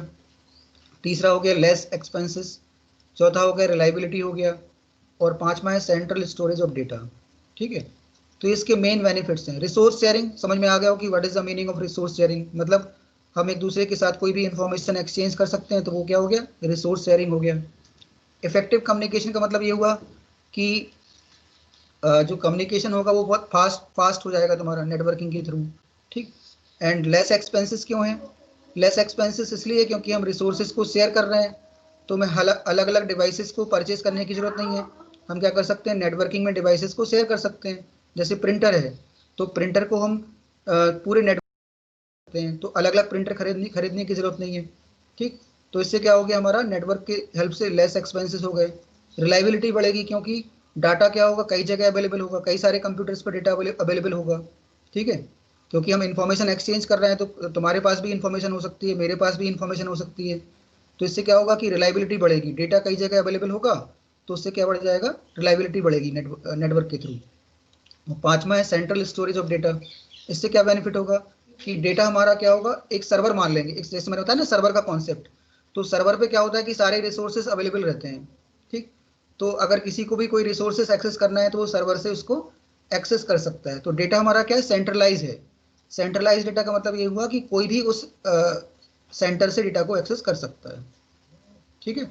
[SPEAKER 1] तीसरा हो गया लेस एक्सपेंसेस, चौथा हो गया रिलायबिलिटी हो गया, और पांचवा है सेंट्रल स्टोरेज ऑफ डेटा, ठीक है। तो इसके मेन बेनिफिट्स हैं। रिसोर्स शेयरिंग समझ में आ गया हो कि what is the meaning of resource sharing, मतलब हम एक दूसरे के साथ कोई भी इंफॉर्मेशन एक्सचेंज कर सकते हैं, तो वो क्या हो गया, रिसोर्स शेयरिंग हो गया। इफेक्टिव कम्युनिकेशन का मतलब ये हुआ कि जो कम्युनिकेशन होगा वो बहुत फास्ट हो जाएगा तुम्हारा नेटवर्किंग के थ्रू, ठीक। एंड लेस एक्सपेंसेस क्यों है, लेस एक्सपेंसेस इसलिए क्योंकि हम रिसोर्सेज को शेयर कर रहे हैं, तो मैं अलग अलग डिवाइसेस को परचेज करने की जरूरत नहीं है। हम क्या कर सकते हैं, नेटवर्किंग में डिवाइसेस को शेयर कर सकते हैं। जैसे प्रिंटर है तो प्रिंटर को हम पूरे नेटवर्क हैं, तो अलग अलग प्रिंटर खरीदने की जरूरत नहीं है, ठीक। तो इससे क्या हो गया, हमारा नेटवर्क के हेल्प से लेस एक्सपेंसेस हो गए। रिलायबिलिटी बढ़ेगी क्योंकि डाटा क्या होगा, कई जगह अवेलेबल होगा, कई सारे कंप्यूटर्स पर डेटा अवेलेबल होगा, ठीक है। क्योंकि हम इंफॉर्मेशन एक्सचेंज कर रहे हैं तो तुम्हारे पास भी इंफॉर्मेशन हो सकती है, मेरे पास भी इंफॉर्मेशन हो सकती है। तो इससे क्या होगा कि रिलायबिलिटी बढ़ेगी, डेटा कई जगह अवेलेबल होगा तो उससे क्या बढ़ जाएगा, रिलायबिलिटी बढ़ेगी नेटवर्क के थ्रू। पांचवा है सेंट्रल स्टोरेज ऑफ डेटा। इससे क्या बेनिफिट होगा कि डेटा हमारा क्या होगा, एक सर्वर मान लेंगे, एक जैसे मैंने बताया ना सर्वर का कॉन्सेप्ट, तो सर्वर पे क्या होता है कि सारे रिसोर्सेज अवेलेबल रहते हैं, ठीक। तो अगर किसी को भी कोई रिसोर्सेज एक्सेस करना है तो वो सर्वर से उसको एक्सेस कर सकता है। तो डेटा हमारा क्या है, सेंट्रलाइज है। सेंट्रलाइज डेटा का मतलब ये हुआ कि कोई भी उस सेंटर से डेटा को एक्सेस कर सकता है, ठीक है।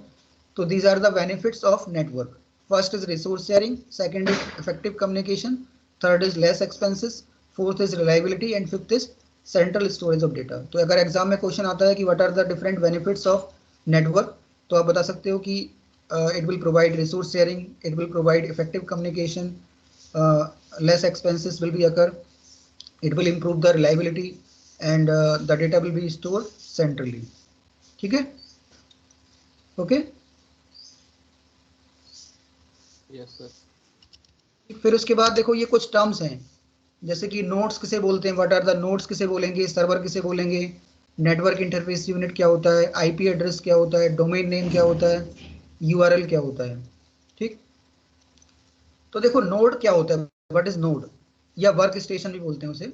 [SPEAKER 1] तो these are the benefits of network. First is resource sharing, second is effective communication, third is less expenses, fourth is reliability and fifth is central storage of data. तो अगर एग्जाम में क्वेश्चन आता है कि what are the different benefits of network, तो आप बता सकते हो कि it will provide resource sharing, it will provide effective communication, less expenses will be occur, it will improve the reliability and the data will be stored centrally, ठीक है, okay.
[SPEAKER 3] Yes sir.
[SPEAKER 1] फिर उसके बाद देखो ये कुछ टर्म्स हैं, जैसे कि नोड्स किसे बोलते हैं, व्हाट आर द नोड्स किसे बोलेंगे, सर्वर किसे बोलेंगे, नेटवर्क इंटरफेस यूनिट क्या होता है, आईपी एड्रेस क्या होता है, डोमेन नेम क्या होता है, URL क्या होता है, ठीक। तो देखो नोड क्या होता है, व्हाट इज नोड, या वर्क स्टेशन भी बोलते हैं उसे।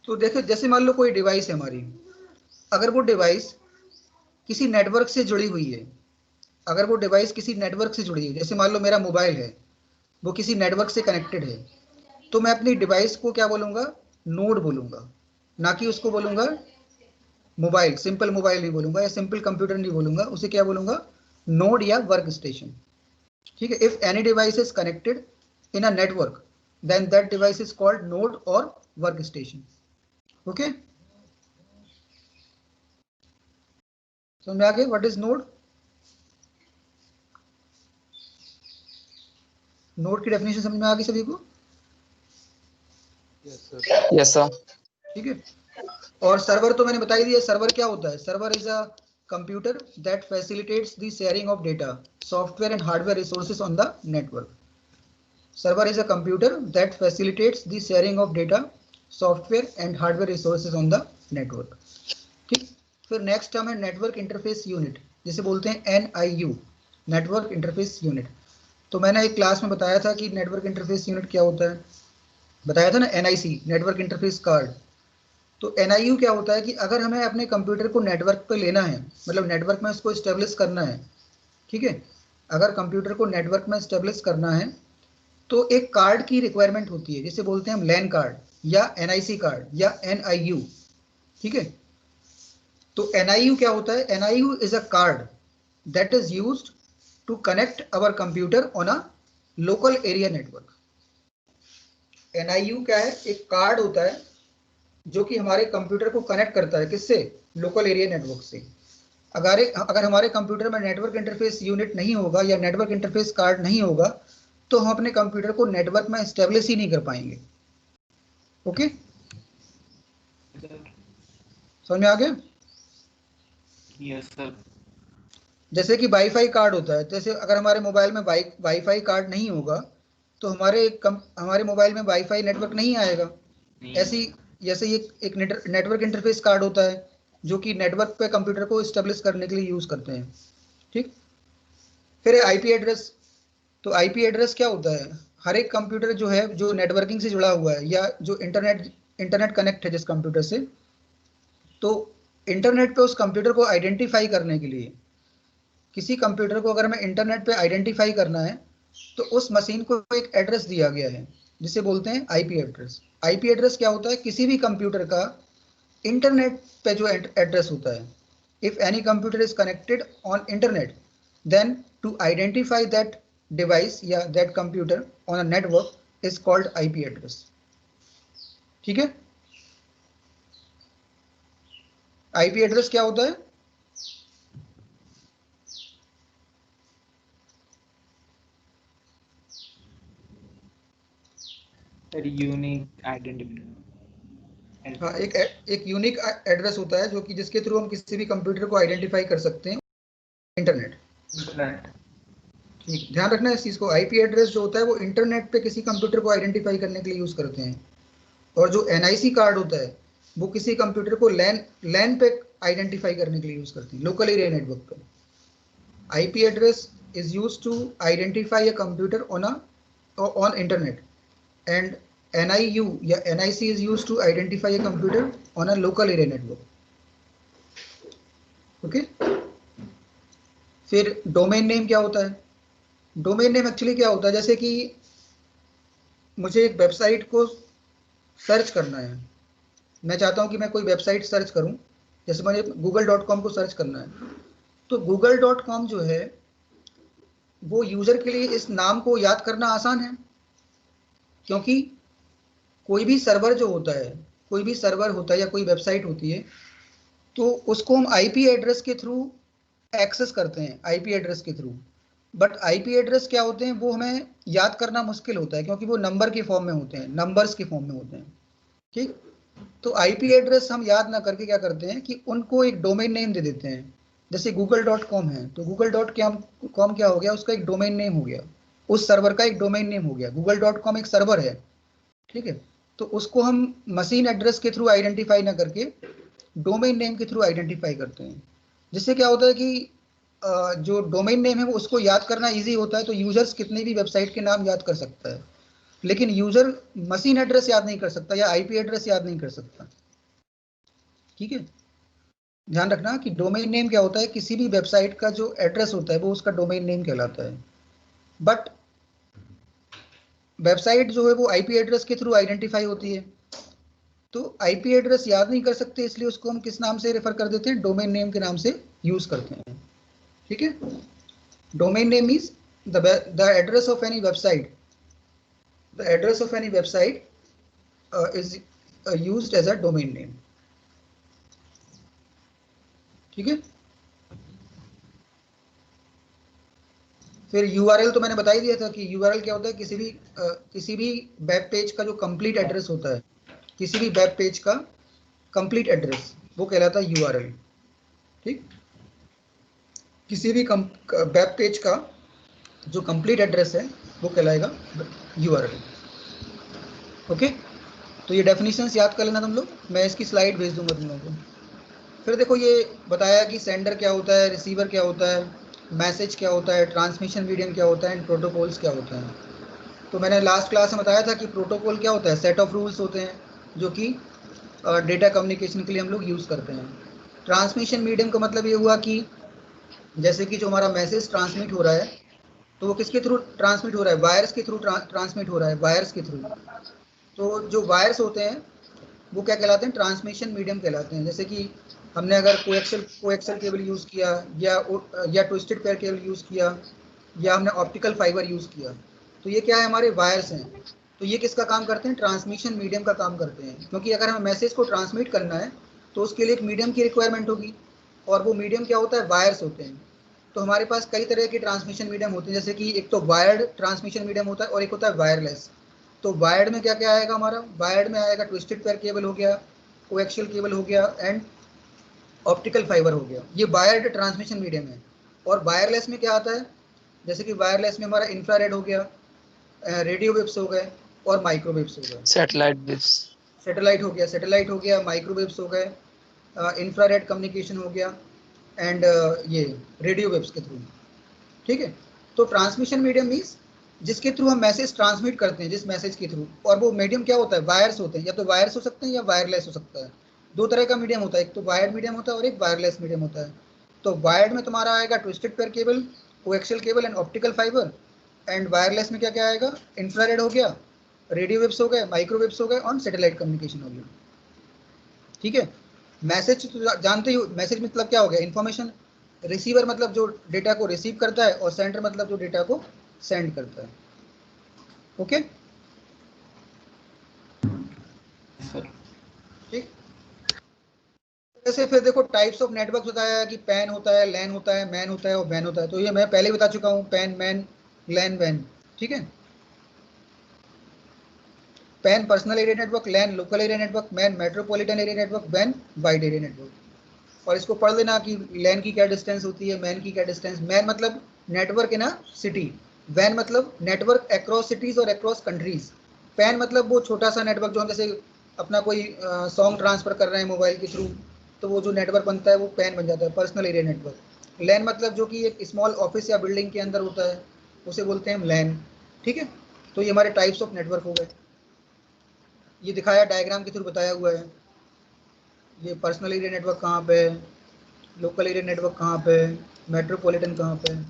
[SPEAKER 1] तो देखो जैसे मान लो कोई डिवाइस है हमारी, अगर वो डिवाइस किसी नेटवर्क से जुड़ी हुई है, अगर वो डिवाइस किसी नेटवर्क से जुड़ी है, जैसे मान लो मेरा मोबाइल है वो किसी नेटवर्क से कनेक्टेड है, तो मैं अपनी डिवाइस को क्या बोलूँगा, नोड बोलूँगा, ना कि उसको बोलूँगा मोबाइल, सिंपल मोबाइल नहीं बोलूँगा या सिंपल कंप्यूटर नहीं बोलूँगा, उसे क्या बोलूँगा, नोड या वर्क स्टेशन, ठीक है। If any device is connected in a network then that device is called node और वर्क स्टेशन, ओके। समझ में आ गया व्हाट इज नोड। नोड की डेफिनेशन समझ में आ गई सभी को,
[SPEAKER 3] यस सर।
[SPEAKER 1] ठीक है। और सर्वर तो मैंने बता ही दिया, सर्वर क्या होता है, server is a computer that facilitates the sharing of data, software and hardware resources on the network. Server is a computer that facilitates the sharing of data, software and hardware resources on the network. ठीक, फिर next term है network interface unit, जिसे बोलते हैं NIU, network interface unit. तो मैंने एक class में बताया था कि नेटवर्क इंटरफेस यूनिट क्या होता है, बताया था ना, NIC, नेटवर्क इंटरफेस कार्ड। तो NIU क्या होता है कि अगर हमें अपने कंप्यूटर को नेटवर्क पे लेना है, मतलब नेटवर्क में इसको इस्टेब्लिश करना है, ठीक है, अगर कंप्यूटर को नेटवर्क में इस्टेब्लिश करना है तो एक कार्ड की रिक्वायरमेंट होती है, जिसे बोलते हैं हम LAN कार्ड या NIC कार्ड या NIU। ठीक है, तो NIU क्या होता है? NIU is a card that is used to connect our computer on a local area network. NIU क्या है? एक कार्ड होता है जो कि हमारे कंप्यूटर को कनेक्ट करता है, किससे? लोकल एरिया नेटवर्क से। अगर हमारे कंप्यूटर में नेटवर्क इंटरफेस यूनिट नहीं होगा या नेटवर्क इंटरफेस कार्ड नहीं होगा तो हम अपने कंप्यूटर को नेटवर्क में एस्टेब्लिश ही नहीं कर पाएंगे। ओके, समझ में आ गया?
[SPEAKER 7] Yes sir.
[SPEAKER 1] जैसे कि वाईफाई कार्ड होता है, जैसे अगर हमारे मोबाइल में वाईफाई कार्ड नहीं होगा तो हमारे मोबाइल में वाईफाई नेटवर्क नहीं आएगा। ऐसी जैसे ये एक नेटवर्क इंटरफेस कार्ड होता है जो कि नेटवर्क पे कंप्यूटर को एस्टेब्लिश करने के लिए यूज करते हैं। ठीक, फिर आईपी एड्रेस। तो आईपी एड्रेस क्या होता है? हर एक कंप्यूटर जो है, जो नेटवर्किंग से जुड़ा हुआ है या जो इंटरनेट कनेक्ट है जिस कंप्यूटर से, तो इंटरनेट पे उस कंप्यूटर को आइडेंटिफाई करने के लिए, किसी कंप्यूटर को अगर हमें इंटरनेट पे आइडेंटिफाई करना है तो उस मशीन को एक एड्रेस दिया गया है जिसे बोलते हैं आईपी एड्रेस। आईपी एड्रेस क्या होता है? किसी भी कंप्यूटर का इंटरनेट पे जो एड्रेस होता है। If any computer is connected on internet then to identify that device या that computer on a network is called IP address. ठीक है, आईपी एड्रेस क्या होता है?
[SPEAKER 7] Sir unique identifier.
[SPEAKER 1] हाँ, एक यूनिक एड्रेस होता है जो कि जिसके थ्रू हम किसी भी कंप्यूटर को आइडेंटिफाई कर सकते हैं इंटरनेट। ठीक, ध्यान रखना इस चीज को। आईपी एड्रेस जो होता है वो इंटरनेट पे किसी कंप्यूटर को आइडेंटिफाई करने के लिए यूज करते हैं, और जो NIC कार्ड होता है वो किसी कंप्यूटर को लैन पे आइडेंटिफाई करने के लिए यूज करते हैं, लोकल एरिया नेटवर्क पे। IP address is used to identify a computer on internet and NIU या NIC is used to identify a computer on a local area network. Okay, फिर डोमेन नेम क्या होता है? Domain name actually क्या होता है? जैसे कि मुझे एक वेबसाइट को सर्च करना है, मैं चाहता हूं कि मैं कोई वेबसाइट सर्च करूं, जैसे मुझे google.com को सर्च करना है, तो google.com जो है वो यूजर के लिए इस नाम को याद करना आसान है, क्योंकि कोई भी सर्वर जो होता है, कोई भी सर्वर होता है या कोई वेबसाइट होती है तो उसको हम आईपी एड्रेस के थ्रू एक्सेस करते हैं, आईपी एड्रेस के थ्रू। बट आईपी एड्रेस क्या होते हैं वो हमें याद करना मुश्किल होता है, क्योंकि वो नंबर के फॉर्म में होते हैं, नंबर्स के फॉर्म में होते हैं। ठीक, तो आईपी एड्रेस हम याद ना करके क्या करते हैं कि उनको एक डोमेन नेम दे देते हैं। जैसे google.com है तो google.com क्या हो गया? उसका एक डोमेन नेम हो गया, उस सर्वर का एक डोमेन नेम हो गया। google.com एक सर्वर है, ठीक है, तो उसको हम मशीन एड्रेस के थ्रू आइडेंटिफाई ना करके डोमेन नेम के थ्रू आइडेंटिफाई करते हैं, जिससे क्या होता है कि जो डोमेन नेम है वो उसको याद करना इजी होता है, तो यूजर्स कितनी भी वेबसाइट के नाम याद कर सकता है, लेकिन यूजर मशीन एड्रेस याद नहीं कर सकता या आईपी एड्रेस याद नहीं कर सकता। ठीक है, ध्यान रखना कि डोमेन नेम क्या होता है? किसी भी वेबसाइट का जो एड्रेस होता है वो उसका डोमेन नेम कहलाता है। बट वेबसाइट जो है वो आईपी एड्रेस के थ्रू आइडेंटिफाई होती है, तो आईपी एड्रेस याद नहीं कर सकते, इसलिए उसको हम किस नाम से रेफर कर देते हैं? डोमेन नेम के नाम से यूज करते हैं। ठीक है, domain name is the address of any website, the address of any website is used as a domain name. ठीक है, फिर URL तो मैंने बता ही दिया था कि URL क्या होता है? किसी भी वेब पेज का जो कंप्लीट एड्रेस होता है, किसी भी वेब पेज का कंप्लीट एड्रेस वो कहलाता है URL। ठीक, किसी भी वेब पेज का जो कंप्लीट एड्रेस है वो कहलाएगा URL। ओके, तो ये डेफिनेशंस याद कर लेना तुम लोग, मैं इसकी स्लाइड भेज दूंगा तुम लोगों को। फिर देखो ये बताया कि सेंडर क्या होता है, रिसीवर क्या होता है, मैसेज क्या होता है, ट्रांसमिशन मीडियम क्या होता है, एंड प्रोटोकॉल्स क्या होते हैं। तो मैंने लास्ट क्लास में बताया था कि प्रोटोकॉल क्या होता है, सेट ऑफ रूल्स होते हैं जो कि डेटा कम्युनिकेशन के लिए हम लोग यूज़ करते हैं। ट्रांसमिशन मीडियम का मतलब ये हुआ कि जैसे कि जो हमारा मैसेज ट्रांसमिट हो रहा है तो वो किसके थ्रू ट्रांसमिट हो रहा है, वायर्स के थ्रू ट्रांसमिट हो रहा है, वायर्स के थ्रू। तो जो वायर्स होते हैं वो क्या कहलाते हैं, ट्रांसमिशन मीडियम कहलाते हैं। जैसे कि हमने अगर कोएक्सल केबल यूज़ किया या ट्विस्टेड पेयर केबल यूज़ किया या हमने ऑप्टिकल फाइबर यूज़ किया, तो ये क्या है, हमारे वायर्स हैं। तो ये किसका काम करते हैं, ट्रांसमिशन मीडियम का काम करते हैं। क्योंकि अगर हमें मैसेज को ट्रांसमिट करना है तो उसके लिए एक मीडियम की रिक्वायरमेंट होगी, और वो मीडियम क्या होता है, वायर्स होते हैं। तो हमारे पास कई तरह के ट्रांसमिशन मीडियम होते हैं, जैसे कि एक तो वायर्ड ट्रांसमिशन मीडियम होता है और एक होता है वायरलेस। तो वायर्ड में क्या क्या आएगा हमारा, वायर्ड में आएगा ट्विस्टेड पेयर केबल हो गया, कोएक्सियल केबल हो गया, एंड ऑप्टिकल फाइबर हो गया। ये वायर्ड ट्रांसमिशन मीडियम है। और वायरलेस में क्या आता है, जैसे कि वायरलेस में हमारा इंफ्रारेड हो गया, रेडियो वेव्स हो गए और माइक्रोवेव्स हो गए।
[SPEAKER 3] Satellite waves.
[SPEAKER 1] सैटेलाइट हो गया, माइक्रोवेव्स हो गए, इंफ्रारेड कम्युनिकेशन हो गया, एंड ये रेडियो वेव्स के थ्रू। ठीक है। तो ट्रांसमिशन मीडियम मीन्स जिसके थ्रू हम मैसेज ट्रांसमिट करते हैं, जिस मैसेज के थ्रू, और वो मीडियम क्या होता है, वायर्स होते हैं। या तो वायर्स हो सकते हैं या वायरलेस हो सकता है। दो तरह का मीडियम होता है, एक तो वायर्ड मीडियम होता है और एक वायरलेस मीडियम होता है। तो वायर्ड में तुम्हारा आएगा twisted pair cable, coaxial cable and optical fibre. And wireless में क्या क्या आएगा, इंफ्रारेड हो गया, रेडियो वेव्स हो गए, माइक्रोवेव्स हो गए और सैटेलाइट कम्युनिकेशन हो गया। ठीक है। मैसेज तो जानते ही हो, मैसेज मतलब क्या हो गया, इन्फॉर्मेशन। रिसीवर मतलब जो डेटा को रिसीव करता है, और सेंडर मतलब जो डेटा को सेंड करता है। Okay,
[SPEAKER 7] sir.
[SPEAKER 1] ठीक। जैसे फिर देखो टाइप्स ऑफ नेटवर्क बताया कि पैन होता है, लैन होता है, मैन होता है और वैन होता है। तो ये मैं पहले बता चुका हूँ, पैन, मैन, लैन, वैन। ठीक है। PAN personal area network, LAN local area network, MAN metropolitan area network, वैन वाइड एरिया नेटवर्क। और इसको पढ़ लेना कि लैन की क्या डिस्टेंस होती है, मैन की क्या डिस्टेंस। मैन मतलब नेटवर्क इन अ सिटी, वैन मतलब नेटवर्क अक्रॉस सिटीज और अक्रॉस कंट्रीज। पैन मतलब वो छोटा सा नेटवर्क जो हम जैसे अपना कोई सॉन्ग ट्रांसफर कर रहे हैं मोबाइल के थ्रू, तो वो जो नेटवर्क बनता है वो पैन बन जाता है, पर्सनल एरिया नेटवर्क। लैन मतलब जो कि एक स्मॉल ऑफिस या बिल्डिंग के अंदर होता है, उसे बोलते हैं हम लैन। ठीक है। तो ये हमारे टाइप्स ऑफ नेटवर्क हो गए। ये दिखाया डायग्राम के थ्रू बताया हुआ है। ये पर्सनल एरिया नेटवर्क कहाँ पे है, लोकल एरिया नेटवर्क कहाँ पे है, मेट्रोपॉलिटन कहाँ पे है,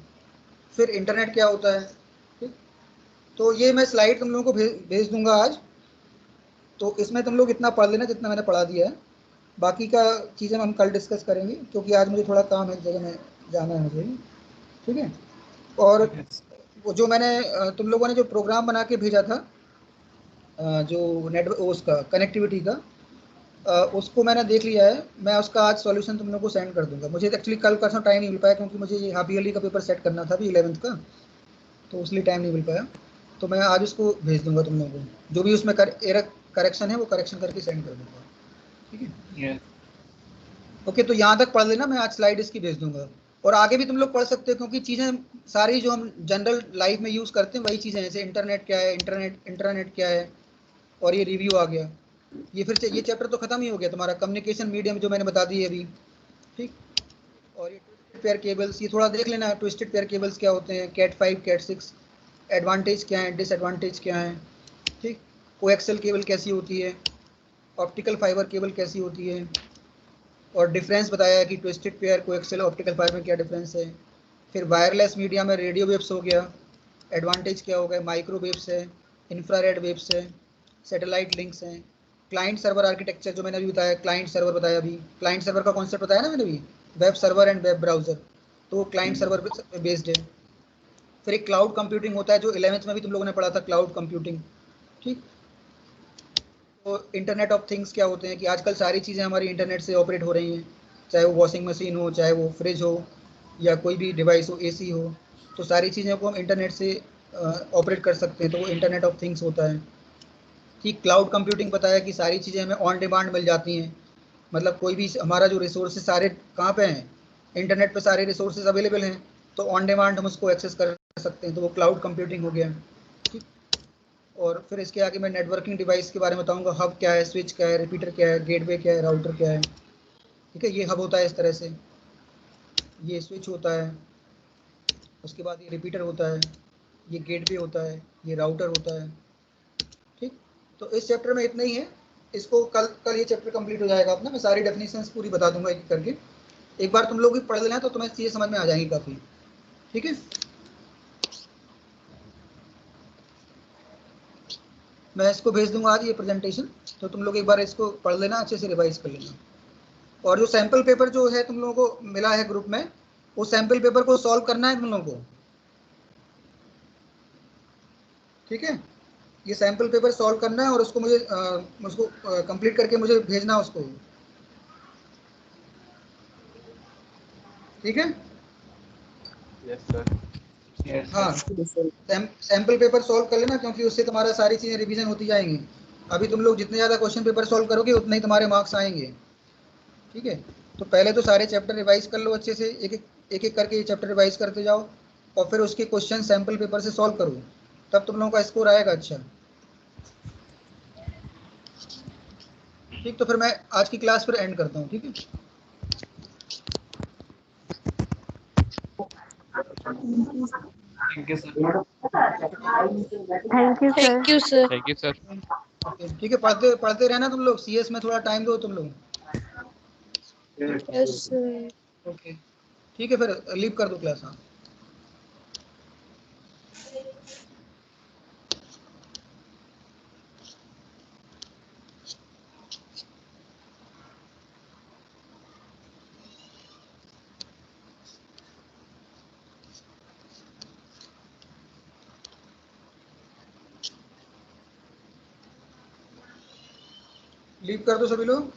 [SPEAKER 1] फिर इंटरनेट क्या होता है। ठीक। तो ये मैं स्लाइड तुम लोगों को भेज दूंगा आज। तो इसमें तुम लोग इतना पढ़ लेना जितना मैंने पढ़ा दिया है। बाकी का चीज़ें हम कल डिस्कस करेंगे, क्योंकि आज मुझे थोड़ा काम है, एक जगह में जाना है मुझे। ठीक है। और वो जो मैंने तुम लोगों ने जो प्रोग्राम बना के भेजा था, जो नेटवर्क उसका कनेक्टिविटी का, उसको मैंने देख लिया है। मैं उसका आज सॉल्यूशन तुम लोगों को सेंड कर दूंगा। मुझे एक्चुअली कल परसों टाइम नहीं मिल पाया, क्योंकि मुझे ये हाफ ईयरली का पेपर सेट करना था अभी 11th का, तो उसलिए टाइम नहीं मिल पाया। तो मैं आज उसको भेज दूंगा तुम लोगों को, जो भी उसमें करेक्शन है वो करेक्शन करके सेंड कर दूंगा। ठीक है। ओके, तो यहाँ तक पढ़ लेना, मैं आज स्लाइड इसकी भेज दूंगा। और आगे भी तुम लोग पढ़ सकते हो, क्योंकि चीज़ें सारी जो हम जनरल लाइफ में यूज़ करते हैं वही चीज़ें, जैसे इंटरनेट क्या है, इंटरनेट क्या है, और ये रिव्यू आ गया। ये फिर से ये चैप्टर तो खत्म ही हो गया तुम्हारा, कम्युनिकेशन मीडियम जो मैंने बता दी है अभी। ठीक। और ये ट्विस्टेड पेयर केबल्स, ये थोड़ा देख लेना, ट्विस्टेड पेयर केबल्स क्या होते हैं, कैट 5, कैट 6, एडवांटेज क्या है, डिसएडवांटेज क्या है। ठीक। कोएक्सियल केबल कैसी होती है, ऑप्टिकल फाइबर केबल कैसी होती है, और डिफरेंस बताया है कि twisted pair, coaxial, optical fibre में क्या डिफरेंस है। फिर वायरलेस मीडिया में रेडियो वेव्स हो गया, एडवांटेज क्या हो गया, माइक्रोवेव्स है, इंफ्रारेड वेव्स है, सैटेलाइट लिंक्स हैं, क्लाइंट सर्वर आर्किटेक्चर जो मैंने अभी बताया, क्लाइंट सर्वर बताया अभी, क्लाइंट सर्वर का कॉन्सेप्ट बताया ना मैंने अभी, web server and web browser, तो वो क्लाइंट सर्वर बेस्ड है। फिर एक क्लाउड कंप्यूटिंग होता है, जो 11th में भी तुम लोगों ने पढ़ा था, क्लाउड कंप्यूटिंग। ठीक। तो इंटरनेट ऑफ थिंग्स क्या होते हैं, कि आजकल सारी चीज़ें हमारी इंटरनेट से ऑपरेट हो रही हैं, चाहे वो वॉशिंग मशीन हो, चाहे वो फ्रिज हो, या कोई भी डिवाइस हो, एसी हो, तो सारी चीज़ों को हम इंटरनेट से ऑपरेट कर सकते हैं, तो वो इंटरनेट ऑफ थिंग्स होता है। ठीक। क्लाउड कंप्यूटिंग बताया कि सारी चीज़ें हमें ऑन डिमांड मिल जाती हैं, मतलब कोई भी हमारा जो रिसोर्सेज सारे कहाँ पे हैं, इंटरनेट पे सारे रिसोर्सेज अवेलेबल हैं, तो ऑन डिमांड हम उसको एक्सेस कर सकते हैं, तो वो क्लाउड कंप्यूटिंग हो गया। ठीक। और फिर इसके आगे मैं नेटवर्किंग डिवाइस के बारे में बताऊंगा। हब क्या है, स्विच क्या है, रिपीटर क्या है, गेटवे क्या है, राउटर क्या है। ठीक है, ये हब होता है इस तरह से, ये स्विच होता है, उसके बाद ये रिपीटर होता है, ये गेटवे होता है, ये राउटर होता है। ठीक, तो इस चैप्टर में इतना ही है। इसको कल ये चैप्टर कंप्लीट हो जाएगा अपना। मैं सारी डेफिनेशंस पूरी बता दूंगा एक करके। एक बार तुम लोग भी पढ़ लेना तो तुम्हें चीज़ें समझ में आ जाएंगी काफ़ी। ठीक है, मैं इसको भेज दूंगा आज ये प्रेजेंटेशन, तो तुम लोग एक बार इसको पढ़ लेना, अच्छे से रिवाइज कर लेना। और जो सैम्पल पेपर जो है तुम लोगों को मिला है ग्रुप में, वो सैम्पल पेपर को सॉल्व करना है तुम लोगों को। ठीक है, ये सैम्पल पेपर सॉल्व करना है और उसको मुझे उसको कंप्लीट करके मुझे भेजना उसको। ठीक है,
[SPEAKER 7] Yes, sir. Yes,
[SPEAKER 1] हाँ,
[SPEAKER 7] sir.
[SPEAKER 1] सैम्पल पेपर सॉल्व कर लेना, क्योंकि उससे तुम्हारा सारी चीज़ें रिवीजन होती जाएंगी। अभी तुम लोग जितने ज़्यादा क्वेश्चन पेपर सॉल्व करोगे उतने ही तुम्हारे मार्क्स आएंगे। ठीक है, तो पहले तो सारे चैप्टर रिवाइज कर लो अच्छे से, एक एक करके ये चैप्टर रिवाइज करते जाओ, और फिर उसके क्वेश्चन सैम्पल पेपर से सॉल्व करो, तब तुम लोगों का स्कोर आएगा अच्छा। ठीक, तो फिर मैं आज की क्लास फिर एंड करता हूँ। ठीक है,
[SPEAKER 7] Thank you, sir.
[SPEAKER 2] Thank you sir.
[SPEAKER 5] Thank you, sir.
[SPEAKER 8] Thank you, sir.
[SPEAKER 1] Okay, ठीक है, पढ़ते पढ़ते रहना तुम लोग। सीएस में थोड़ा टाइम दो तुम लोग।
[SPEAKER 5] Yes, sir.
[SPEAKER 1] ओके, ठीक है, फिर लीव कर दो क्लास। हाँ, लीव कर दो सभी लोग।